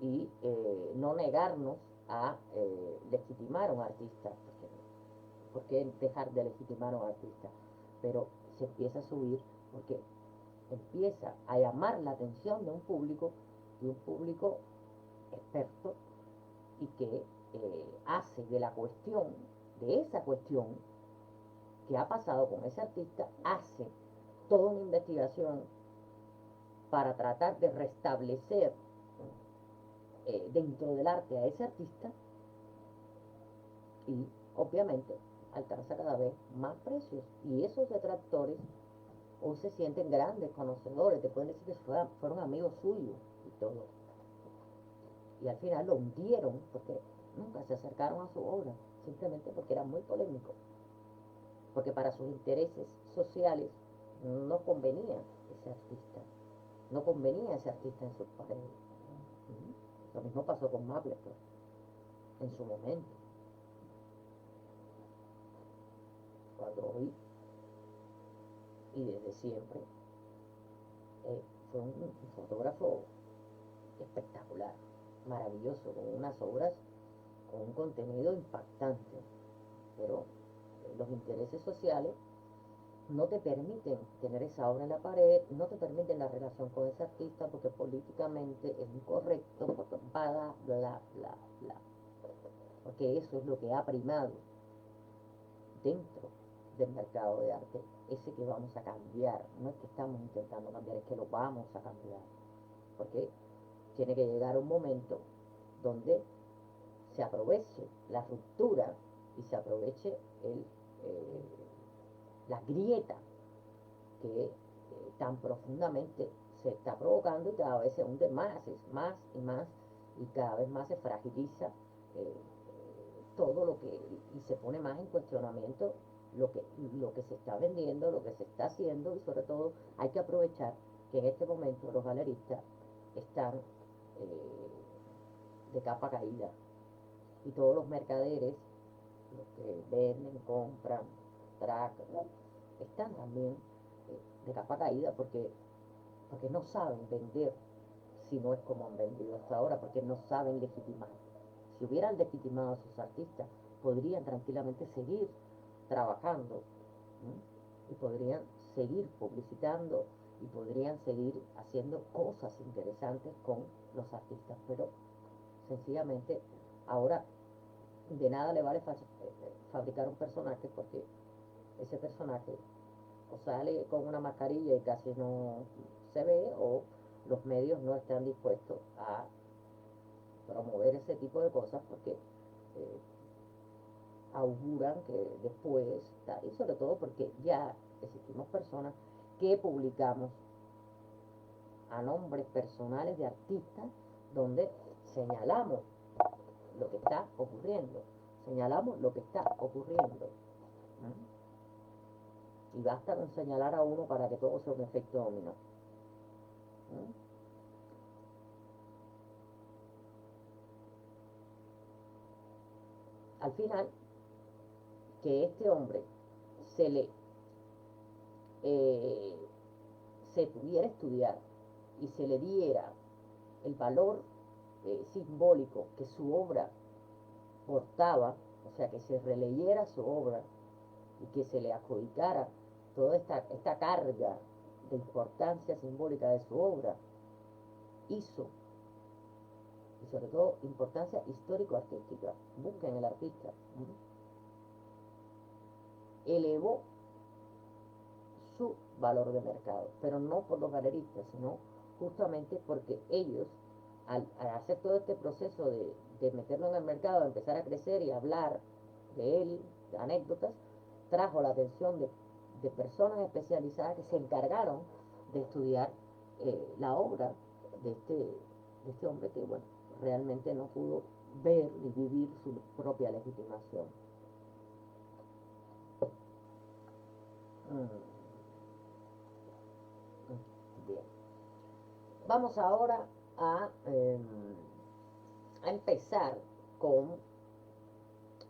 y no negarnos a legitimar a un artista, porque dejar de legitimar a un artista, pero se empieza a subir porque empieza a llamar la atención de un público experto, y que hace de la cuestión, de esa cuestión que ha pasado con ese artista, hace toda una investigación para tratar de restablecer dentro del arte a ese artista, y obviamente alcanza cada vez más precios, y esos detractores hoy se sienten grandes conocedores, te pueden decir que fueron amigos suyos y todo, y al final lo hundieron porque nunca se acercaron a su obra, simplemente porque era muy polémico, porque para sus intereses sociales no convenía ese artista, no convenía ese artista en sus paredes. Lo mismo pasó con Mapplethorpe en su momento, cuando hoy y desde siempre fue un fotógrafo espectacular, maravilloso, con unas obras con un contenido impactante, pero los intereses sociales no te permiten tener esa obra en la pared, no te permiten la relación con ese artista porque políticamente es incorrecto, porque bla, porque eso es lo que ha primado dentro del mercado de arte, ese que vamos a cambiar, no es que estamos intentando cambiar, es que lo vamos a cambiar, porque tiene que llegar un momento donde se aproveche la ruptura y se aproveche la grieta que tan profundamente se está provocando, y cada vez se hunde más, es más y más, y cada vez más se fragiliza todo lo que, y se pone más en cuestionamiento lo que se está vendiendo, lo que se está haciendo, y sobre todo hay que aprovechar que en este momento los galeristas están de capa caída, y todos los mercaderes, los que venden, compran, tracan, están también de capa caída porque no saben vender si no es como han vendido hasta ahora, porque no saben legitimar. Si hubieran legitimado a sus artistas, podrían tranquilamente seguir trabajando, ¿sí? Y podrían seguir publicitando y podrían seguir haciendo cosas interesantes con los artistas, pero sencillamente ahora de nada le vale fabricar un personaje porque ese personaje o sale con una mascarilla y casi no se ve, o los medios no están dispuestos a promover ese tipo de cosas porque auguran que después, y sobre todo porque ya existimos personas que publicamos a nombres personales de artistas donde señalamos lo que está ocurriendo, señalamos lo que está ocurriendo. Y basta con señalar a uno para que todo sea un efecto dominó. Al final, que este hombre se le se pudiera estudiar y se le diera el valor simbólico que su obra portaba, o sea, que se releyera su obra y que se le adjudicara toda esta carga de importancia simbólica de su obra, hizo, y sobre todo importancia histórico-artística, busquen el artista, elevó su valor de mercado, pero no por los galeristas, sino justamente porque ellos, al hacer todo este proceso de meterlo en el mercado, de empezar a crecer y hablar de él, de anécdotas, trajo la atención de personas especializadas que se encargaron de estudiar la obra de este hombre que, bueno, realmente no pudo ver y vivir su propia legitimación. Bien. Vamos ahora a empezar con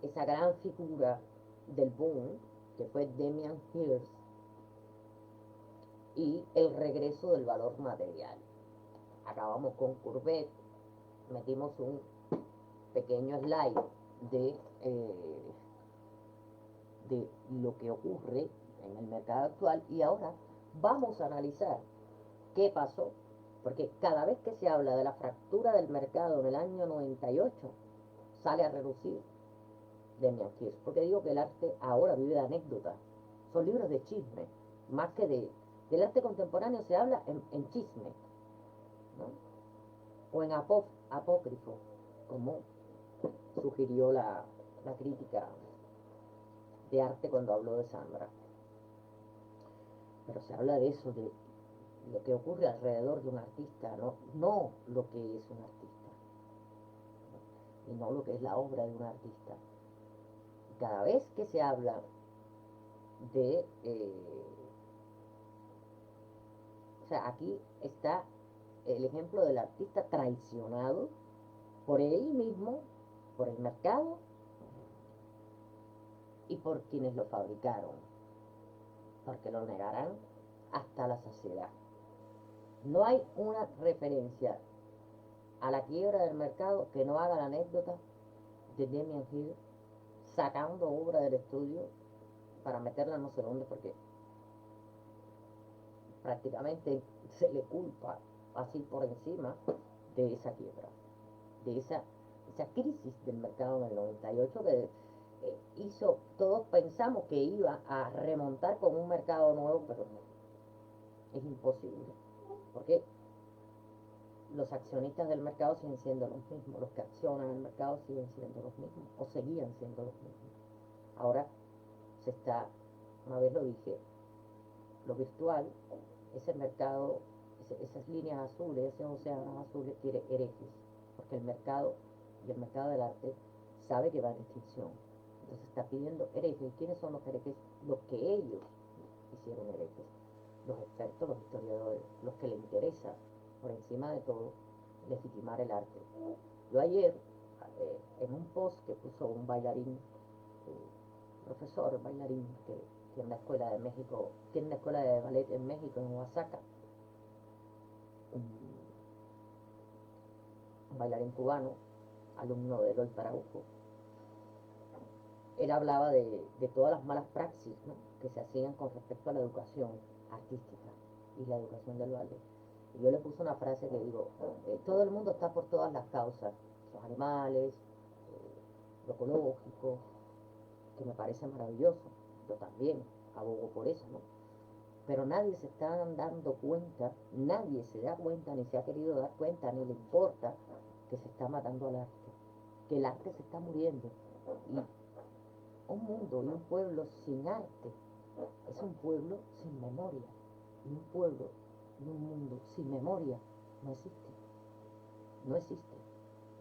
esa gran figura del boom, que fue Damian Hirst, y el regreso del valor material. Acabamos con Courbet, metimos un pequeño slide de lo que ocurre en el mercado actual, y ahora vamos a analizar qué pasó, porque cada vez que se habla de la fractura del mercado en el año 98, sale a relucir Damian Hirst, porque digo que el arte ahora vive de anécdotas, son libros de chisme, más que del arte contemporáneo se habla en chisme, ¿no? O en apócrifo, como sugirió la crítica de arte cuando habló de Sandra. Pero se habla de eso, de lo que ocurre alrededor de un artista, no lo que es un artista, y no lo que es la obra de un artista. Cada vez que se habla de... o sea, aquí está el ejemplo del artista traicionado por él mismo, por el mercado y por quienes lo fabricaron, porque lo negarán hasta la saciedad. No hay una referencia a la quiebra del mercado que no haga la anécdota de Damian Hirst sacando obra del estudio para meterla no sé dónde, porque prácticamente se le culpa así por encima de esa quiebra, de esa crisis del mercado en el 98 que hizo, todos pensamos que iba a remontar con un mercado nuevo, pero no, es imposible, porque los accionistas del mercado siguen siendo los mismos, los que accionan el mercado siguen siendo los mismos, o seguían siendo los mismos. Ahora se está, una vez lo dije, lo virtual, ese mercado, esas líneas azules, esos océanos azules, quiere herejes, porque el mercado y el mercado del arte sabe que va en extinción. Entonces está pidiendo herejes. ¿Quiénes son los herejes? Los que ellos hicieron herejes. Los expertos, los historiadores, los que le interesa, por encima de todo, legitimar el arte. Yo ayer, en un post que puso un bailarín, profesor bailarín, que tiene una escuela de México, tiene una escuela de ballet en México, en Oaxaca, un bailarín cubano, alumno de Eloy Araujo. Él hablaba de todas las malas praxis, ¿no?, que se hacían con respecto a la educación artística y la educación del ballet. Y yo le puse una frase que digo, todo el mundo está por todas las causas, los animales, lo ecológico, que me parece maravilloso. Yo también abogo por eso, ¿no? Pero nadie se está dando cuenta, nadie se da cuenta, ni se ha querido dar cuenta, ni le importa que se está matando al arte, que el arte se está muriendo. Y un mundo y un pueblo sin arte es un pueblo sin memoria. Y un pueblo y un mundo sin memoria no existe. No existe.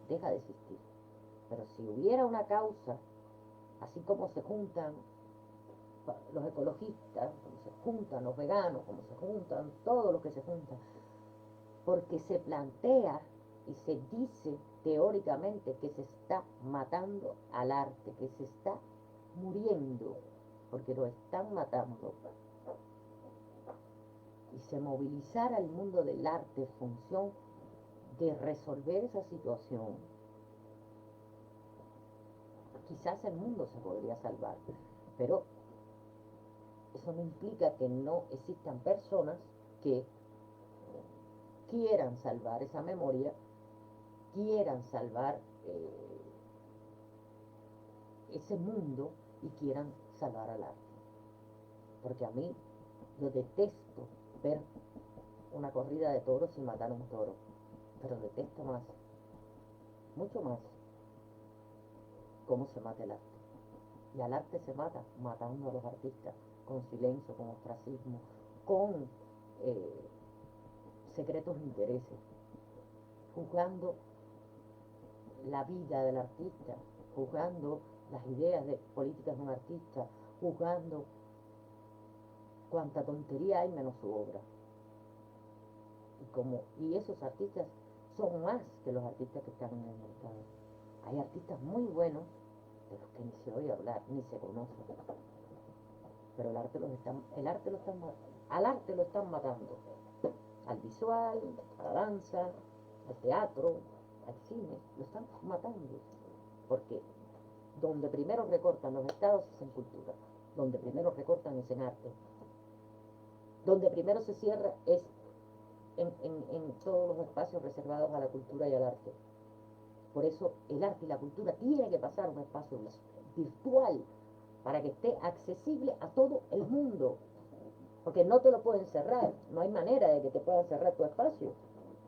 Deja de existir. Pero si hubiera una causa, así como se juntan los ecologistas, como se juntan los veganos, como se juntan todos los que se juntan, porque se plantea y se dice teóricamente que se está matando al arte, que se está muriendo, porque lo están matando. Y se movilizara el mundo del arte en función de resolver esa situación, quizás el mundo se podría salvar, pero eso no implica que no existan personas que quieran salvar esa memoria, quieran salvar ese mundo y quieran salvar al arte. Porque a mí, yo detesto ver una corrida de toros y matar a un toro, pero detesto más, mucho más, cómo se mata el arte. Y al arte se mata matando a los artistas, con silencio, con ostracismo, con secretos intereses, juzgando la vida del artista, juzgando las ideas políticas de un artista, juzgando cuánta tontería hay menos su obra. Y esos artistas son más que los artistas que están en el mercado. Hay artistas muy buenos de los que ni se oye hablar, ni se conocen. Pero al arte lo están matando. Al visual, a la danza, al teatro, al cine, lo están matando. Porque donde primero recortan los estados es en cultura, donde primero recortan es en arte, donde primero se cierra es en todos los espacios reservados a la cultura y al arte. Por eso el arte y la cultura tiene que pasar a un espacio virtual para que esté accesible a todo el mundo, porque no te lo pueden cerrar, no hay manera de que te puedan cerrar tu espacio,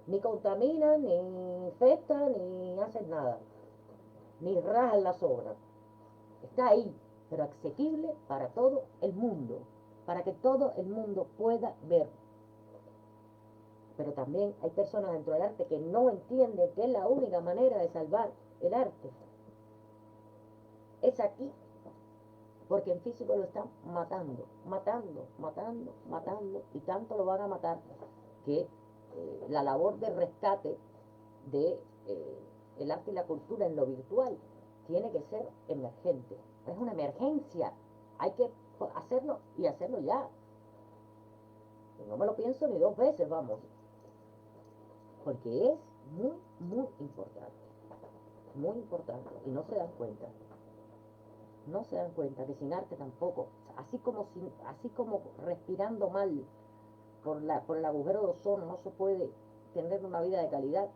ni contaminan, ni infectan, ni hacen nada, ni rajan las obras, está ahí, pero asequible para todo el mundo, para que todo el mundo pueda ver. Pero también hay personas dentro del arte que no entienden que es la única manera de salvar el arte. Es aquí, porque en físico lo están matando, y tanto lo van a matar que la labor de rescate de el arte y la cultura en lo virtual tiene que ser emergente. Es una emergencia, hay que hacerlo y hacerlo ya. No me lo pienso ni dos veces, vamos, porque es muy importante, y no se dan cuenta. No se dan cuenta que sin arte tampoco, así como respirando mal por el agujero de ozono no se puede tener una vida de calidad,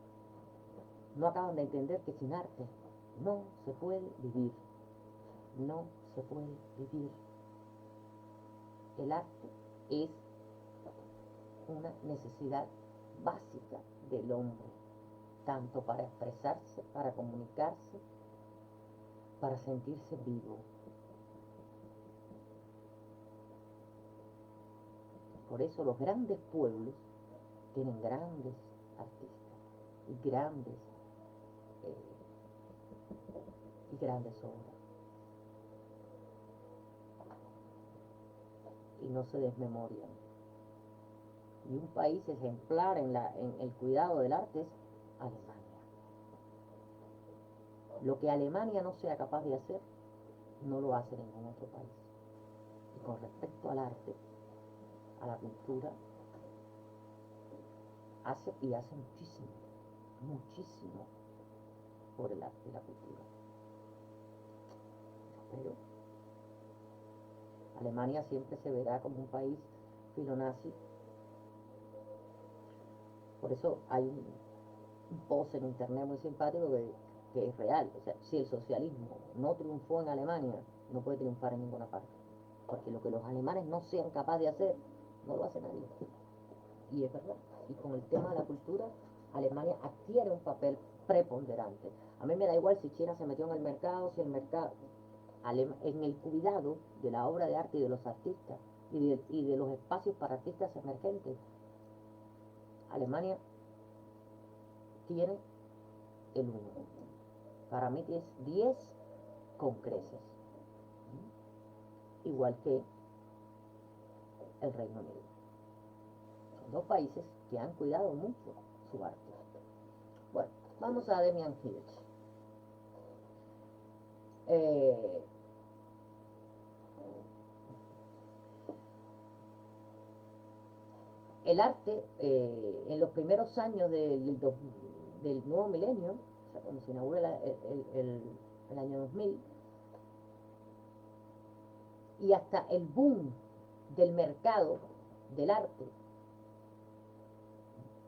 no acaban de entender que sin arte no se puede vivir. No se puede vivir. El arte es una necesidad básica del hombre, tanto para expresarse, para comunicarse, para sentirse vivo. Por eso los grandes pueblos tienen grandes artistas y grandes obras. Y no se desmemorian. Y un país ejemplar en el cuidado del arte es Alemania. Lo que Alemania no sea capaz de hacer, no lo hace ningún otro país. Y con respecto al arte, a la cultura, hace muchísimo por el arte y la cultura. Pero Alemania siempre se verá como un país filonazi. Por eso hay un post en internet muy simpático que que es real. O sea, si el socialismo no triunfó en Alemania, no puede triunfar en ninguna parte. Porque lo que los alemanes no sean capaces de hacer, no lo hace nadie. Y es verdad. Y con el tema de la cultura, Alemania adquiere un papel preponderante. A mí me da igual si China se metió en el mercado, si el mercado, en el cuidado de la obra de arte y de los artistas y de los espacios para artistas emergentes. Alemania tiene el 1. Para mí es 10 con creces. Igual que el Reino Unido. Son dos países que han cuidado mucho su arte. Bueno, vamos a Damien Hirst. El arte, en los primeros años del nuevo milenio, o sea, cuando se inaugura el año 2000, y hasta el boom del mercado del arte,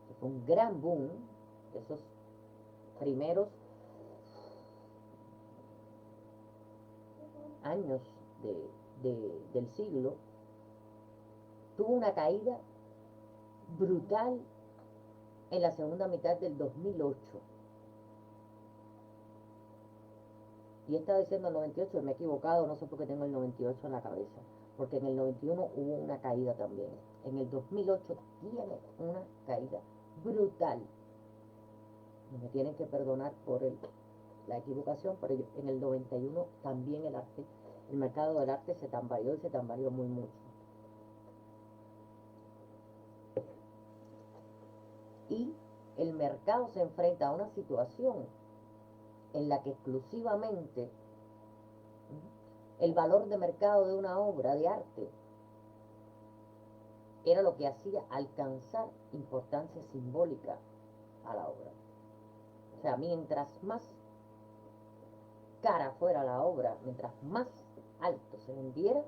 que fue un gran boom, esos primeros años del siglo, tuvo una caída brutal en la segunda mitad del 2008. Y he estado diciendo el 98, me he equivocado, no sé por qué tengo el 98 en la cabeza, porque en el 91 hubo una caída también. En el 2008 tiene una caída brutal. Me tienen que perdonar por la equivocación, pero en el 91 también el mercado del arte se tambaleó y se tambaleó muy mucho. Y el mercado se enfrenta a una situación en la que exclusivamente el valor de mercado de una obra de arte era lo que hacía alcanzar importancia simbólica a la obra. O sea, mientras más cara fuera la obra, mientras más alto se vendiera,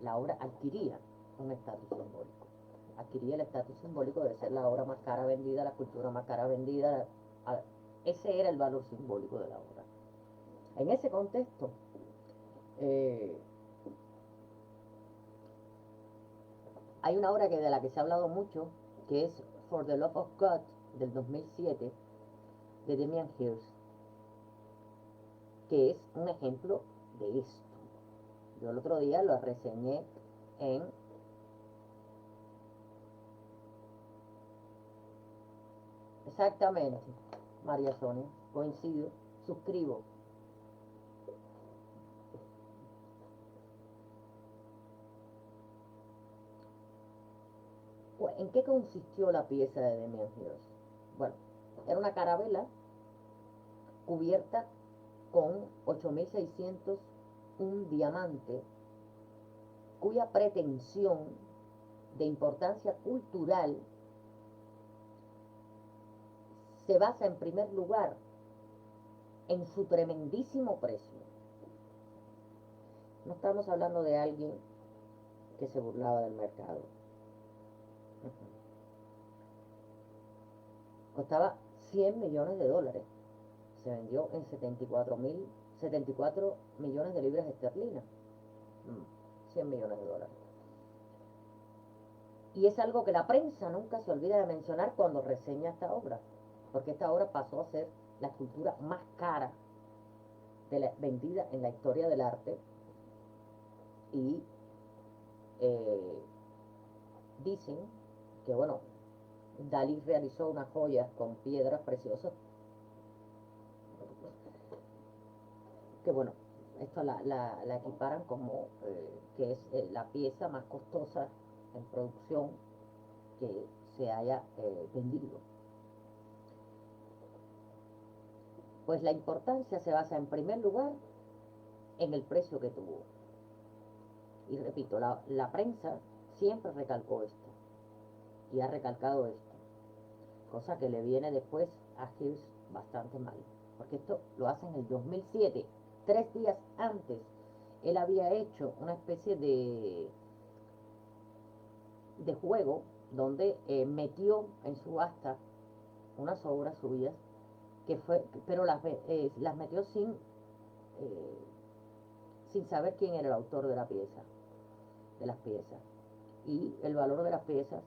la obra adquiría un estatus simbólico. Adquiría el estatus simbólico de ser la obra más cara vendida, la cultura más cara vendida. Ese era el valor simbólico de la obra. En ese contexto, hay una obra de la que se ha hablado mucho, que es For the Love of God, del 2007, de Damien Hirst, que es un ejemplo de esto. Yo el otro día lo reseñé en exactamente, María Sonia, coincido, suscribo. ¿En qué consistió la pieza de Damien Hirst? Bueno, era una carabela cubierta con 8.601 diamantes, cuya pretensión de importancia cultural se basa en primer lugar en su tremendísimo precio. No estamos hablando de alguien que se burlaba del mercado. Costaba 100 millones de dólares. Se vendió en 74 millones de libras esterlinas. 100 millones de dólares. Y es algo que la prensa nunca se olvida de mencionar cuando reseña esta obra, porque esta obra pasó a ser la escultura más cara vendida en la historia del arte. Y dicen que, bueno, Dalí realizó unas joyas con piedras preciosas, que bueno, esto la equiparan como que es la pieza más costosa en producción que se haya vendido. Pues la importancia se basa en primer lugar en el precio que tuvo. Y repito, la prensa siempre recalcó esto y ha recalcado esto, cosa que le viene después a Hirst bastante mal, porque esto lo hace en el 2007, 3 días antes. Él había hecho una especie de juego donde metió en subasta unas obras suyas pero las metió eh, sin saber quién era el autor de la pieza, de las piezas. Y el valor de las piezas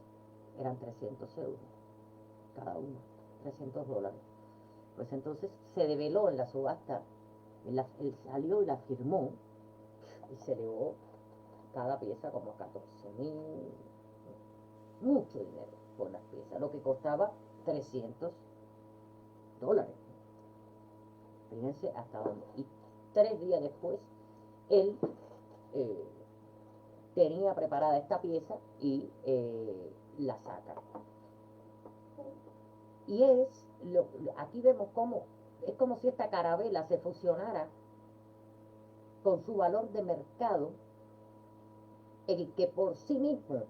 eran 300 euros cada una, $300. Pues entonces se develó en la subasta, él salió y la firmó y se elevó cada pieza como 14.000, mucho dinero por las piezas, lo que costaba $300. Fíjense hasta dónde. Y 3 días después, él eh, tenía preparada esta pieza y la saca. Y aquí vemos cómo, es como si esta carabela se fusionara con su valor de mercado, el que por sí mismo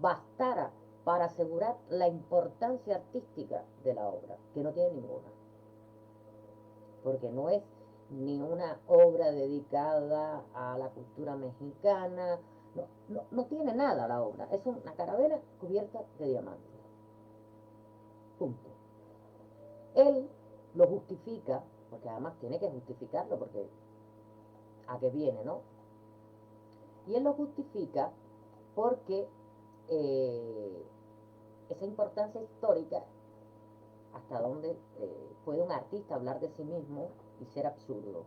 bastara para asegurar la importancia artística de la obra, que no tiene ninguna. Porque no es ni una obra dedicada a la cultura mexicana, no tiene nada la obra, es una carabela cubierta de diamantes. Punto. Él lo justifica, porque además tiene que justificarlo, porque a qué viene, ¿no? Y él lo justifica porque esa importancia histórica, hasta donde puede un artista hablar de sí mismo y ser absurdo.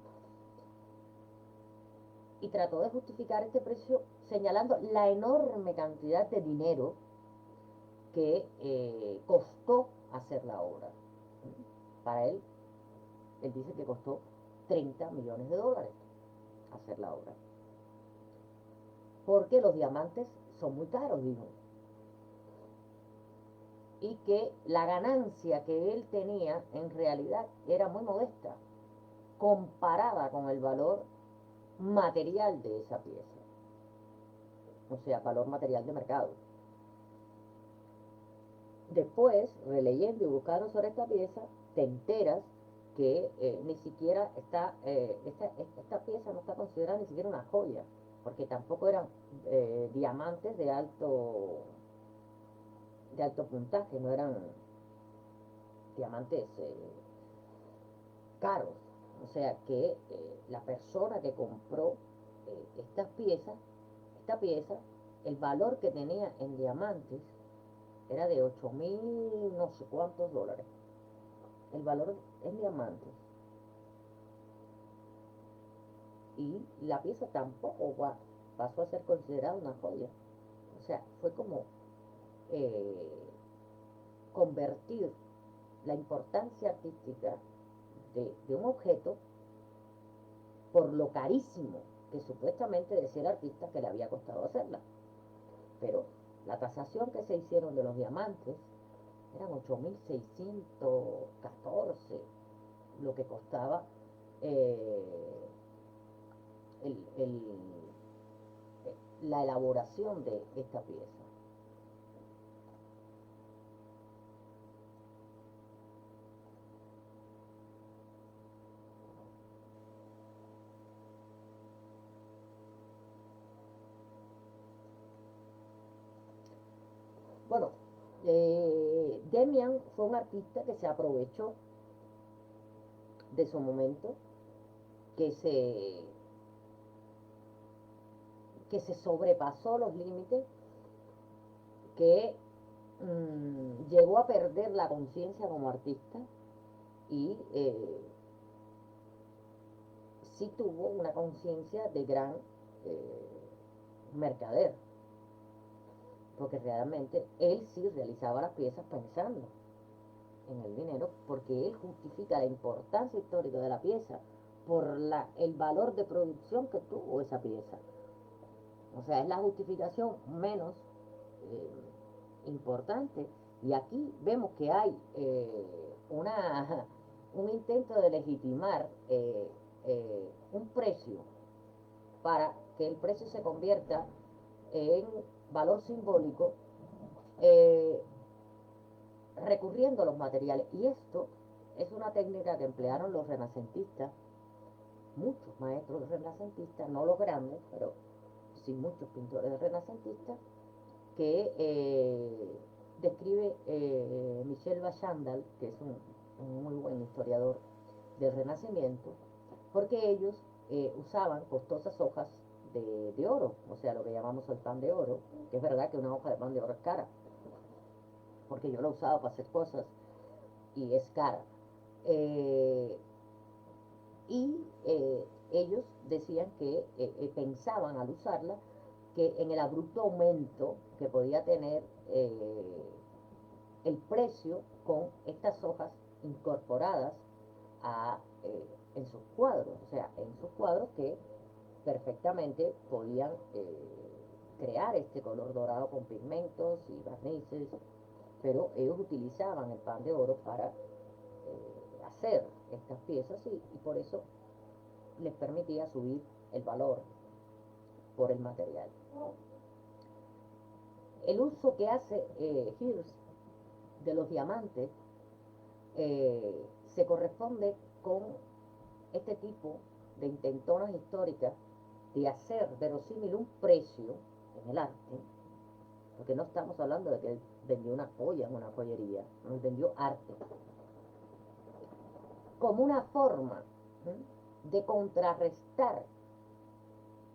Y trató de justificar este precio señalando la enorme cantidad de dinero que costó hacer la obra. Para él dice que costó $30 millones hacer la obra. Porque los diamantes son muy caros, dijo. Y que la ganancia que él tenía en realidad era muy modesta, comparada con el valor material de esa pieza. O sea, valor material de mercado. Después, releyendo y buscando sobre esta pieza, te enteras que ni siquiera esta pieza no está considerada ni siquiera una joya, porque tampoco eran diamantes de alto puntaje, no eran diamantes caros. O sea que la persona que compró esta pieza, el valor que tenía en diamantes era de 8.000 no sé cuántos dólares. El valor en diamantes. Y la pieza tampoco pasó a ser considerada una joya. O sea, fue como convertir la importancia artística de un objeto por lo carísimo que supuestamente decía el artista que le había costado hacerla. Pero la tasación que se hicieron de los diamantes eran 8.614 lo que costaba el, el, la elaboración de esta pieza. Bueno, Demian fue un artista que se aprovechó de su momento, que se sobrepasó los límites, que llegó a perder la conciencia como artista y sí tuvo una conciencia de gran mercader, porque realmente él sí realizaba las piezas pensando en el dinero, porque él justifica la importancia histórica de la pieza por el valor de producción que tuvo esa pieza. O sea, es la justificación menos importante. Y aquí vemos que hay un intento de legitimar un precio para que el precio se convierta en valor simbólico, recurriendo a los materiales. Y esto es una técnica que emplearon los renacentistas, muchos maestros renacentistas, no los grandes, pero sí muchos pintores renacentistas, que describe Michel Bachandal, que es un muy buen historiador del Renacimiento, porque ellos usaban costosas hojas de oro, o sea, lo que llamamos el pan de oro, que es verdad que una hoja de pan de oro es cara, porque yo lo usaba para hacer cosas y es cara. Eh, y ellos decían que pensaban al usarla que en el abrupto aumento que podía tener el precio con estas hojas incorporadas en sus cuadros, o sea, en sus cuadros que perfectamente podían crear este color dorado con pigmentos y barnices, pero ellos utilizaban el pan de oro para hacer estas piezas y por eso les permitía subir el valor por el material. El uso que hace Hirst de los diamantes se corresponde con este tipo de intentonas históricas de hacer verosímil un precio en el arte, porque no estamos hablando de que él vendió una joya en una joyería, no, él vendió arte, como una forma de contrarrestar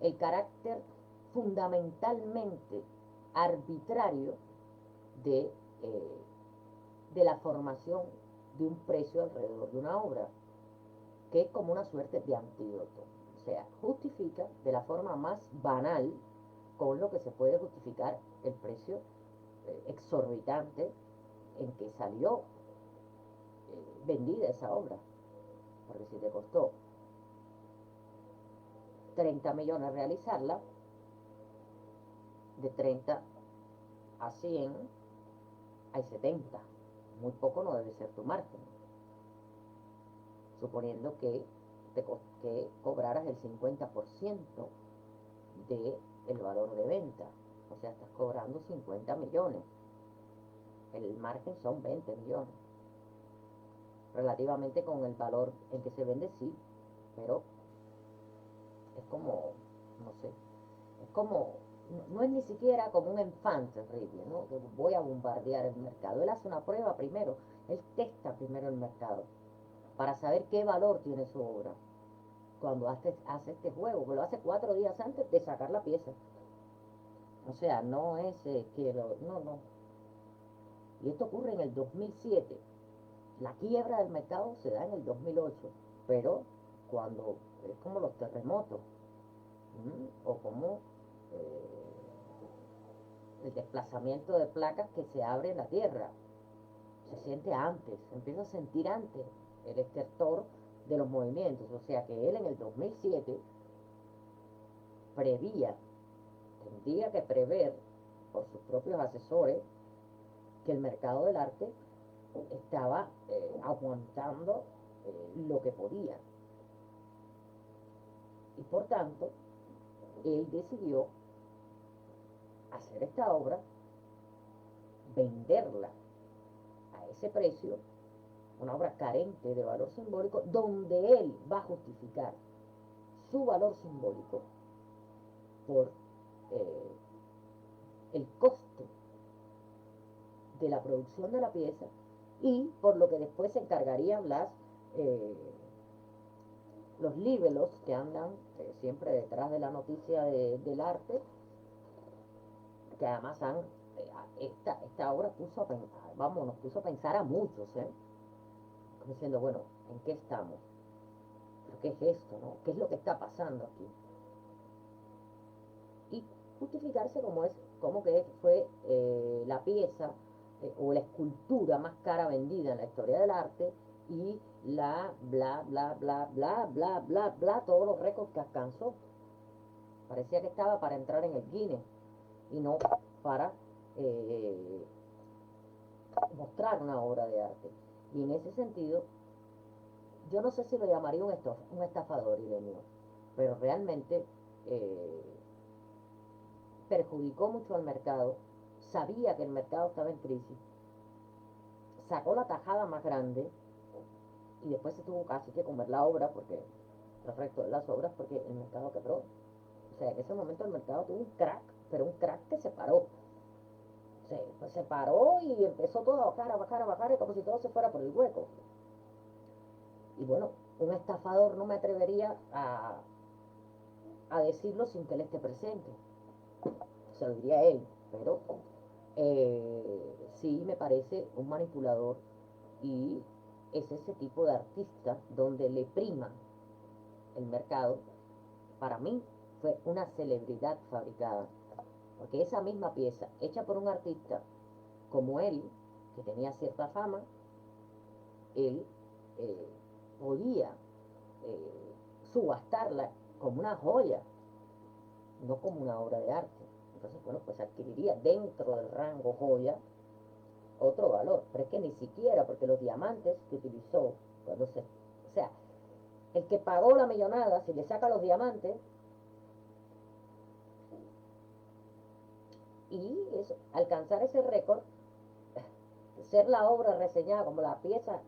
el carácter fundamentalmente arbitrario de, eh, de la formación de un precio alrededor de una obra, que es como una suerte de antídoto. O sea, justifica de la forma más banal con lo que se puede justificar el precio exorbitante en que salió vendida esa obra. Porque si te costó 30 millones realizarla, de 30 a 100 hay 70. Muy poco no debe ser tu margen. Suponiendo que cobraras el 50% del valor de venta. O sea, estás cobrando 50 millones. El margen son 20 millones. Relativamente con el valor en que se vende, sí, pero es como, no sé, es como, no es ni siquiera como un enfant terrible, ¿no? Que voy a bombardear el mercado. Él hace una prueba primero, él testa primero el mercado para saber qué valor tiene su obra cuando hace este juego, que lo hace 4 días antes de sacar la pieza. O sea, no es no, no. Y esto ocurre en el 2007. La quiebra del mercado se da en el 2008, pero cuando es como los terremotos, o como el desplazamiento de placas que se abre en la tierra. Se siente antes, se empieza a sentir antes el estertor de los movimientos. O sea que él en el 2007 prevía, tendría que prever por sus propios asesores que el mercado del arte estaba aguantando lo que podía. Y por tanto, él decidió hacer esta obra, venderla a ese precio, una obra carente de valor simbólico, donde él va a justificar su valor simbólico por el costo de la producción de la pieza y por lo que después se encargarían los libelos que andan siempre detrás de la noticia del arte, que además esta obra puso a pensar, vamos, nos puso a pensar a muchos, diciendo, bueno, ¿en qué estamos? ¿Pero qué es esto, no? ¿Qué es lo que está pasando aquí? Y justificarse como que fue la pieza o la escultura más cara vendida en la historia del arte y la bla, bla, bla, bla, bla, bla, bla, todos los récords que alcanzó. Parecía que estaba para entrar en el Guinness y no para mostrar una obra de arte. Y en ese sentido, yo no sé si lo llamaría un estafador, Ireneo, pero realmente perjudicó mucho al mercado, sabía que el mercado estaba en crisis, sacó la tajada más grande y después se tuvo casi que comer la obra, porque el resto de las obras, porque el mercado quebró. O sea, en ese momento el mercado tuvo un crack, pero un crack que se paró. pues se paró y empezó todo a bajar, a bajar, a bajar, y como si todo se fuera por el hueco. Y bueno, un estafador no me atrevería a decirlo sin que él esté presente. Se lo diría a él, pero sí me parece un manipulador y es ese tipo de artista donde le prima el mercado. Para mí fue una celebridad fabricada, porque esa misma pieza hecha por un artista como él, que tenía cierta fama, él eh, podía eh, subastarla como una joya, no como una obra de arte. Entonces, bueno, pues adquiriría dentro del rango joya otro valor, pero es que ni siquiera, porque los diamantes que utilizó, cuando se, o sea, el que pagó la millonada, si le saca los diamantes, y eso, alcanzar ese récord, ser la obra reseñada como la pieza,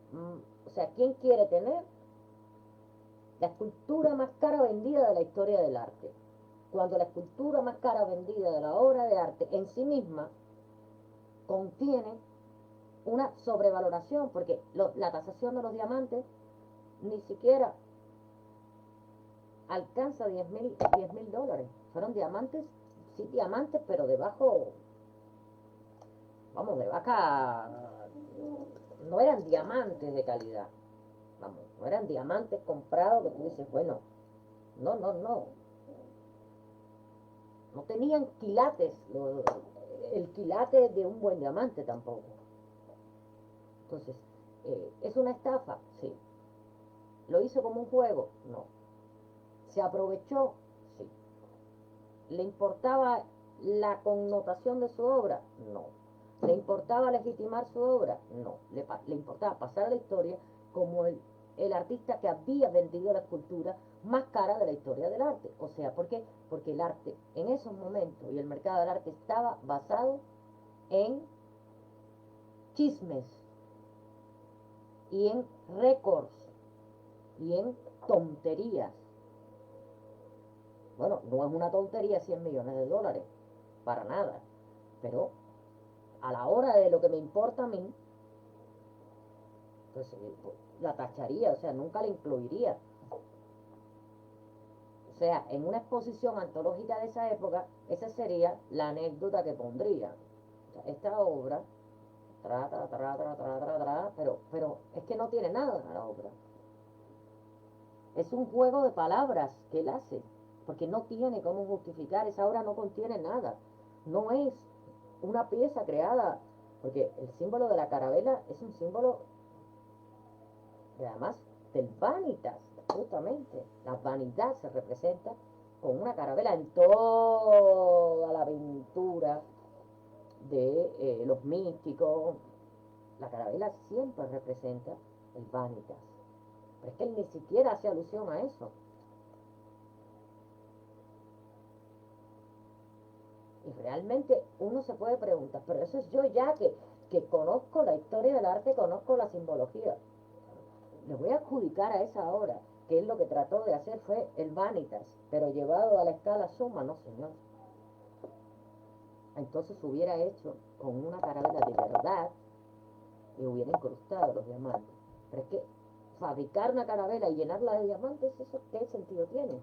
o sea, ¿quién quiere tener la escultura más cara vendida de la historia del arte? Cuando la escultura más cara vendida de la obra de arte en sí misma contiene una sobrevaloración, porque la tasación de los diamantes ni siquiera alcanza 10.000 dólares. Fueron diamantes, sí diamantes, pero debajo, vamos, de vaca, no eran diamantes de calidad, vamos, no eran diamantes comprados que tú dices, bueno, no, no, no, no tenían quilates, el quilate de un buen diamante tampoco. Entonces, ¿es una estafa? Sí. ¿Lo hizo como un juego? No. ¿Se aprovechó? Sí. ¿Le importaba la connotación de su obra? No. ¿Le importaba legitimar su obra? No. Le importaba pasar a la historia como el artista que había vendido la escultura más cara de la historia del arte. O sea, ¿por qué? Porque el arte en esos momentos y el mercado del arte estaba basado en chismes y en récords y en tonterías. Bueno, no es una tontería 100 millones de dólares, para nada, pero a la hora de lo que me importa a mí, pues la tacharía, o sea, nunca la incluiría. O sea, en una exposición antológica de esa época, esa sería la anécdota que pondría. O sea, esta obra, pero es que no tiene nada la obra. Es un juego de palabras que él hace, porque no tiene cómo justificar, esa obra no contiene nada. No es una pieza creada, porque el símbolo de la carabela es un símbolo, además, del vanitas, justamente. La vanidad se representa con una carabela en toda la aventura de los místicos. La carabela siempre representa el vanitas. Pero es que él ni siquiera hace alusión a eso. Y realmente uno se puede preguntar, pero eso es yo ya que conozco la historia del arte, conozco la simbología. Le voy a adjudicar a esa obra, que es lo que trató de hacer fue el Vanitas, pero llevado a la escala suma, no señor. Entonces hubiera hecho con una carabela de verdad y hubiera incrustado los diamantes. Pero es que fabricar una carabela y llenarla de diamantes, ¿eso qué sentido tiene?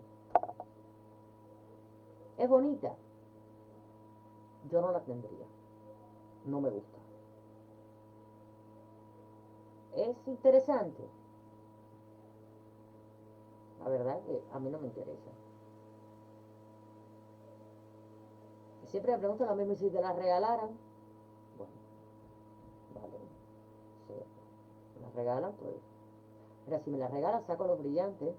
Es bonita, yo no la tendría, no me gusta. Es interesante, la verdad que a mí no me interesa. Siempre me preguntan lo mismo, y si te la regalaran, bueno, vale, si me la regalan, pues, mira, si me la regalan, saco los brillantes,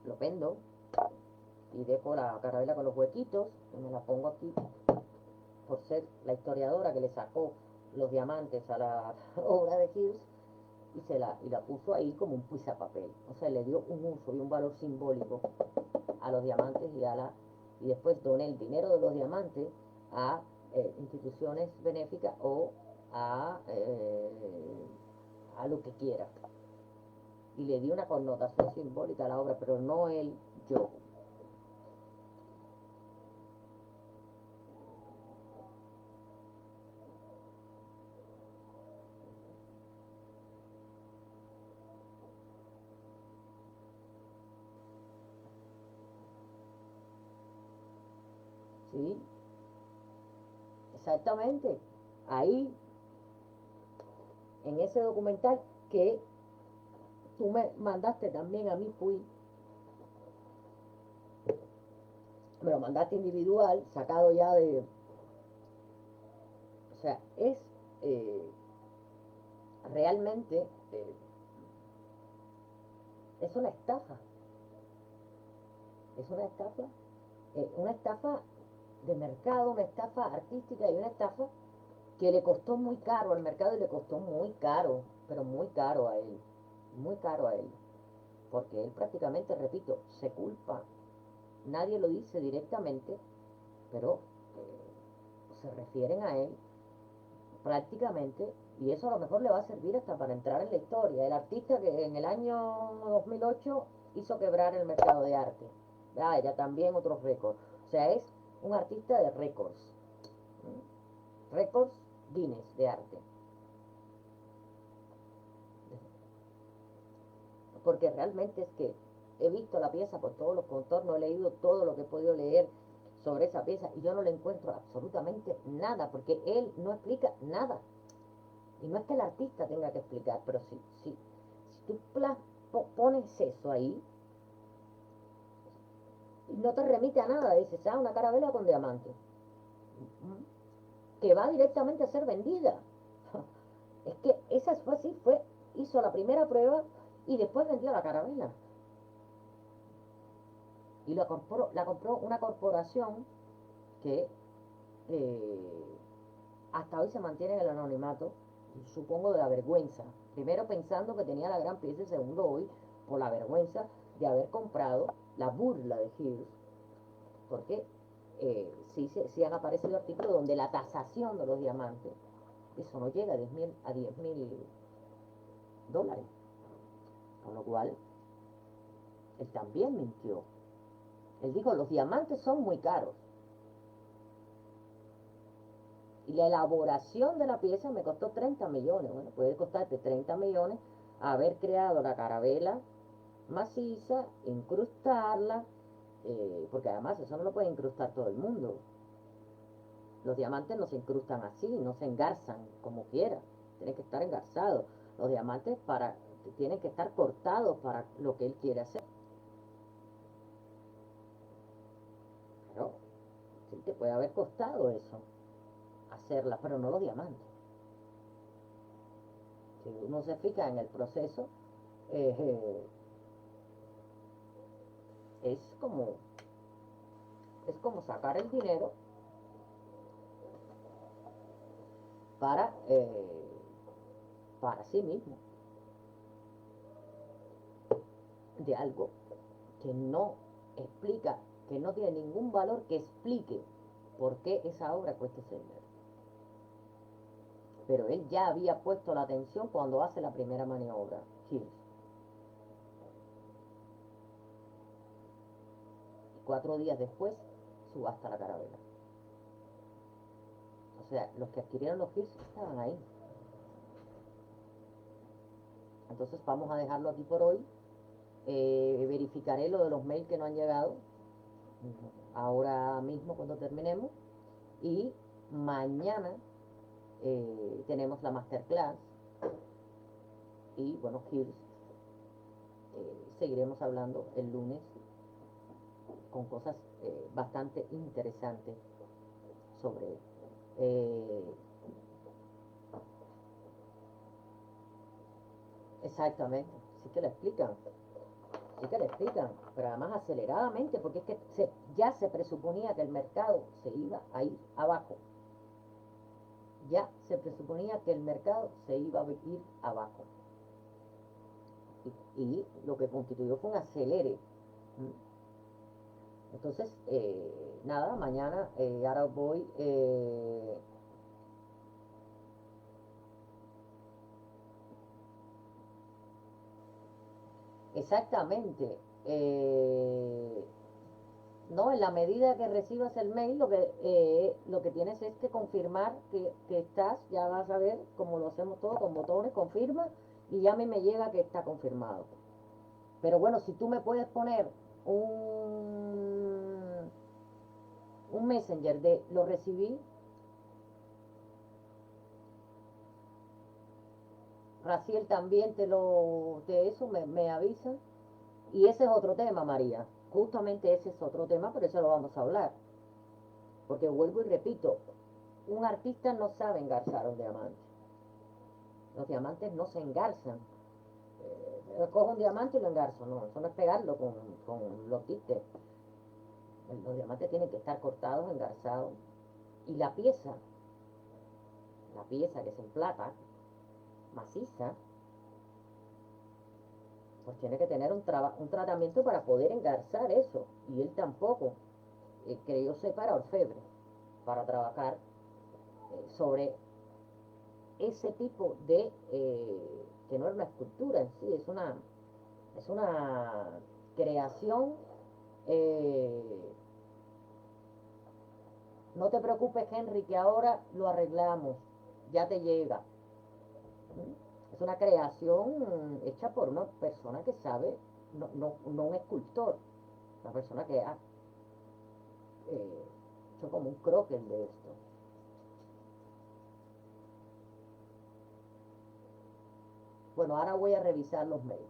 lo pendo y dejo la carabela con los huequitos, y me la pongo aquí, por ser la historiadora que le sacó los diamantes a la obra de Hirsch, y la puso ahí como un pisapapel. O sea, le dio un uso y un valor simbólico a los diamantes y después doné el dinero de los diamantes a instituciones benéficas o a lo que quiera. Y le di una connotación simbólica a la obra, pero no el yo. ¿sí? Exactamente. Ahí, en ese documental que tú me mandaste también a mí, fui, me lo mandaste individual, sacado ya de, o sea, es eh, realmente, es una estafa de mercado, una estafa artística y una estafa que le costó muy caro al mercado y le costó muy caro, pero muy caro a él, porque él prácticamente, repito, se culpa, nadie lo dice directamente, pero se refieren a él prácticamente, y eso a lo mejor le va a servir hasta para entrar en la historia. El artista que en el año 2008 hizo quebrar el mercado de arte. Ya también otros récords. O sea, es un artista de récords. Récords Guinness de arte. Porque realmente es que he visto la pieza por todos los contornos, he leído todo lo que he podido leer sobre esa pieza y yo no le encuentro absolutamente nada, porque él no explica nada. Y no es que el artista tenga que explicar, pero si tú pones eso ahí y no te remite a nada, dices, una carabela con diamante, que va directamente a ser vendida. Es que esa fue así, hizo la primera prueba y después vendió la carabela. Y la compró una corporación que hasta hoy se mantiene en el anonimato, supongo de la vergüenza. Primero pensando que tenía la gran pieza y segundo hoy por la vergüenza de haber comprado la burla de Hills, porque sí han aparecido artículos donde la tasación de los diamantes, eso no llega a 10.000 dólares, con lo cual él también mintió. Él dijo, los diamantes son muy caros. Y la elaboración de la pieza me costó 30 millones. Bueno, puede costarte 30 millones haber creado la carabela maciza, incrustarla, porque además eso no lo puede incrustar todo el mundo. Los diamantes no se incrustan así, no se engarzan como quiera, tienen que estar engarzados. Los diamantes tienen que estar cortados para lo que él quiere hacer. Pero sí te puede haber costado eso, hacerla, pero no los diamantes. Si uno se fija en el proceso, eh, es como es como sacar el dinero para, para sí mismo, de algo que no explica, que no tiene ningún valor que explique por qué esa obra cuesta ese dinero. Pero él ya había puesto la atención cuando hace la primera maniobra, Hills. Y 4 días después subasta la carabela. O sea, los que adquirieron los Hills estaban ahí. Entonces vamos a dejarlo aquí por hoy. Verificaré lo de los mails que no han llegado ahora mismo cuando terminemos. Y mañana tenemos la masterclass. Y bueno, Hills, seguiremos hablando el lunes con cosas bastante interesantes sobre él. Exactamente, sí que lo explican, pero además aceleradamente, porque es que ya se presuponía que el mercado se iba a ir abajo, ya se presuponía que el mercado se iba a ir abajo, y lo que constituyó fue un acelere. Entonces, nada, mañana ahora voy, exactamente, no, en la medida que recibas el mail, lo que tienes es que confirmar que estás, ya vas a ver, como lo hacemos todo, con botones, confirma, y ya a mí me llega que está confirmado. Pero bueno, si tú me puedes poner un Messenger de lo recibí. Raciel también de eso me avisa. Y ese es otro tema, María. Justamente ese es otro tema, pero eso lo vamos a hablar. Porque vuelvo y repito, un artista no sabe engarzar un diamante. Los diamantes no se engarzan. Cojo un diamante y lo engarzo. No, eso no es pegarlo con los quistes. Los diamantes tienen que estar cortados, engarzados. Y la pieza que es en plata, maciza, pues tiene que tener un tratamiento para poder engarzar eso. Y él tampoco, que yo sepa, era orfebre para trabajar sobre ese tipo de, que no es una escultura en sí, es una creación. No te preocupes, Henry, que ahora lo arreglamos, ya te llega. Es una creación hecha por una persona que sabe, no un escultor, una persona que ha hecho como un croquis de esto. Bueno, ahora voy a revisar los mails.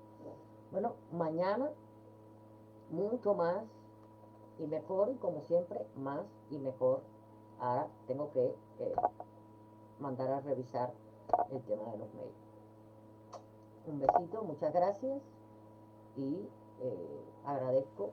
Bueno, mañana mucho más y mejor, y como siempre, más y mejor. Ahora tengo que mandar a revisar el tema de los mails. Un besito, muchas gracias y agradezco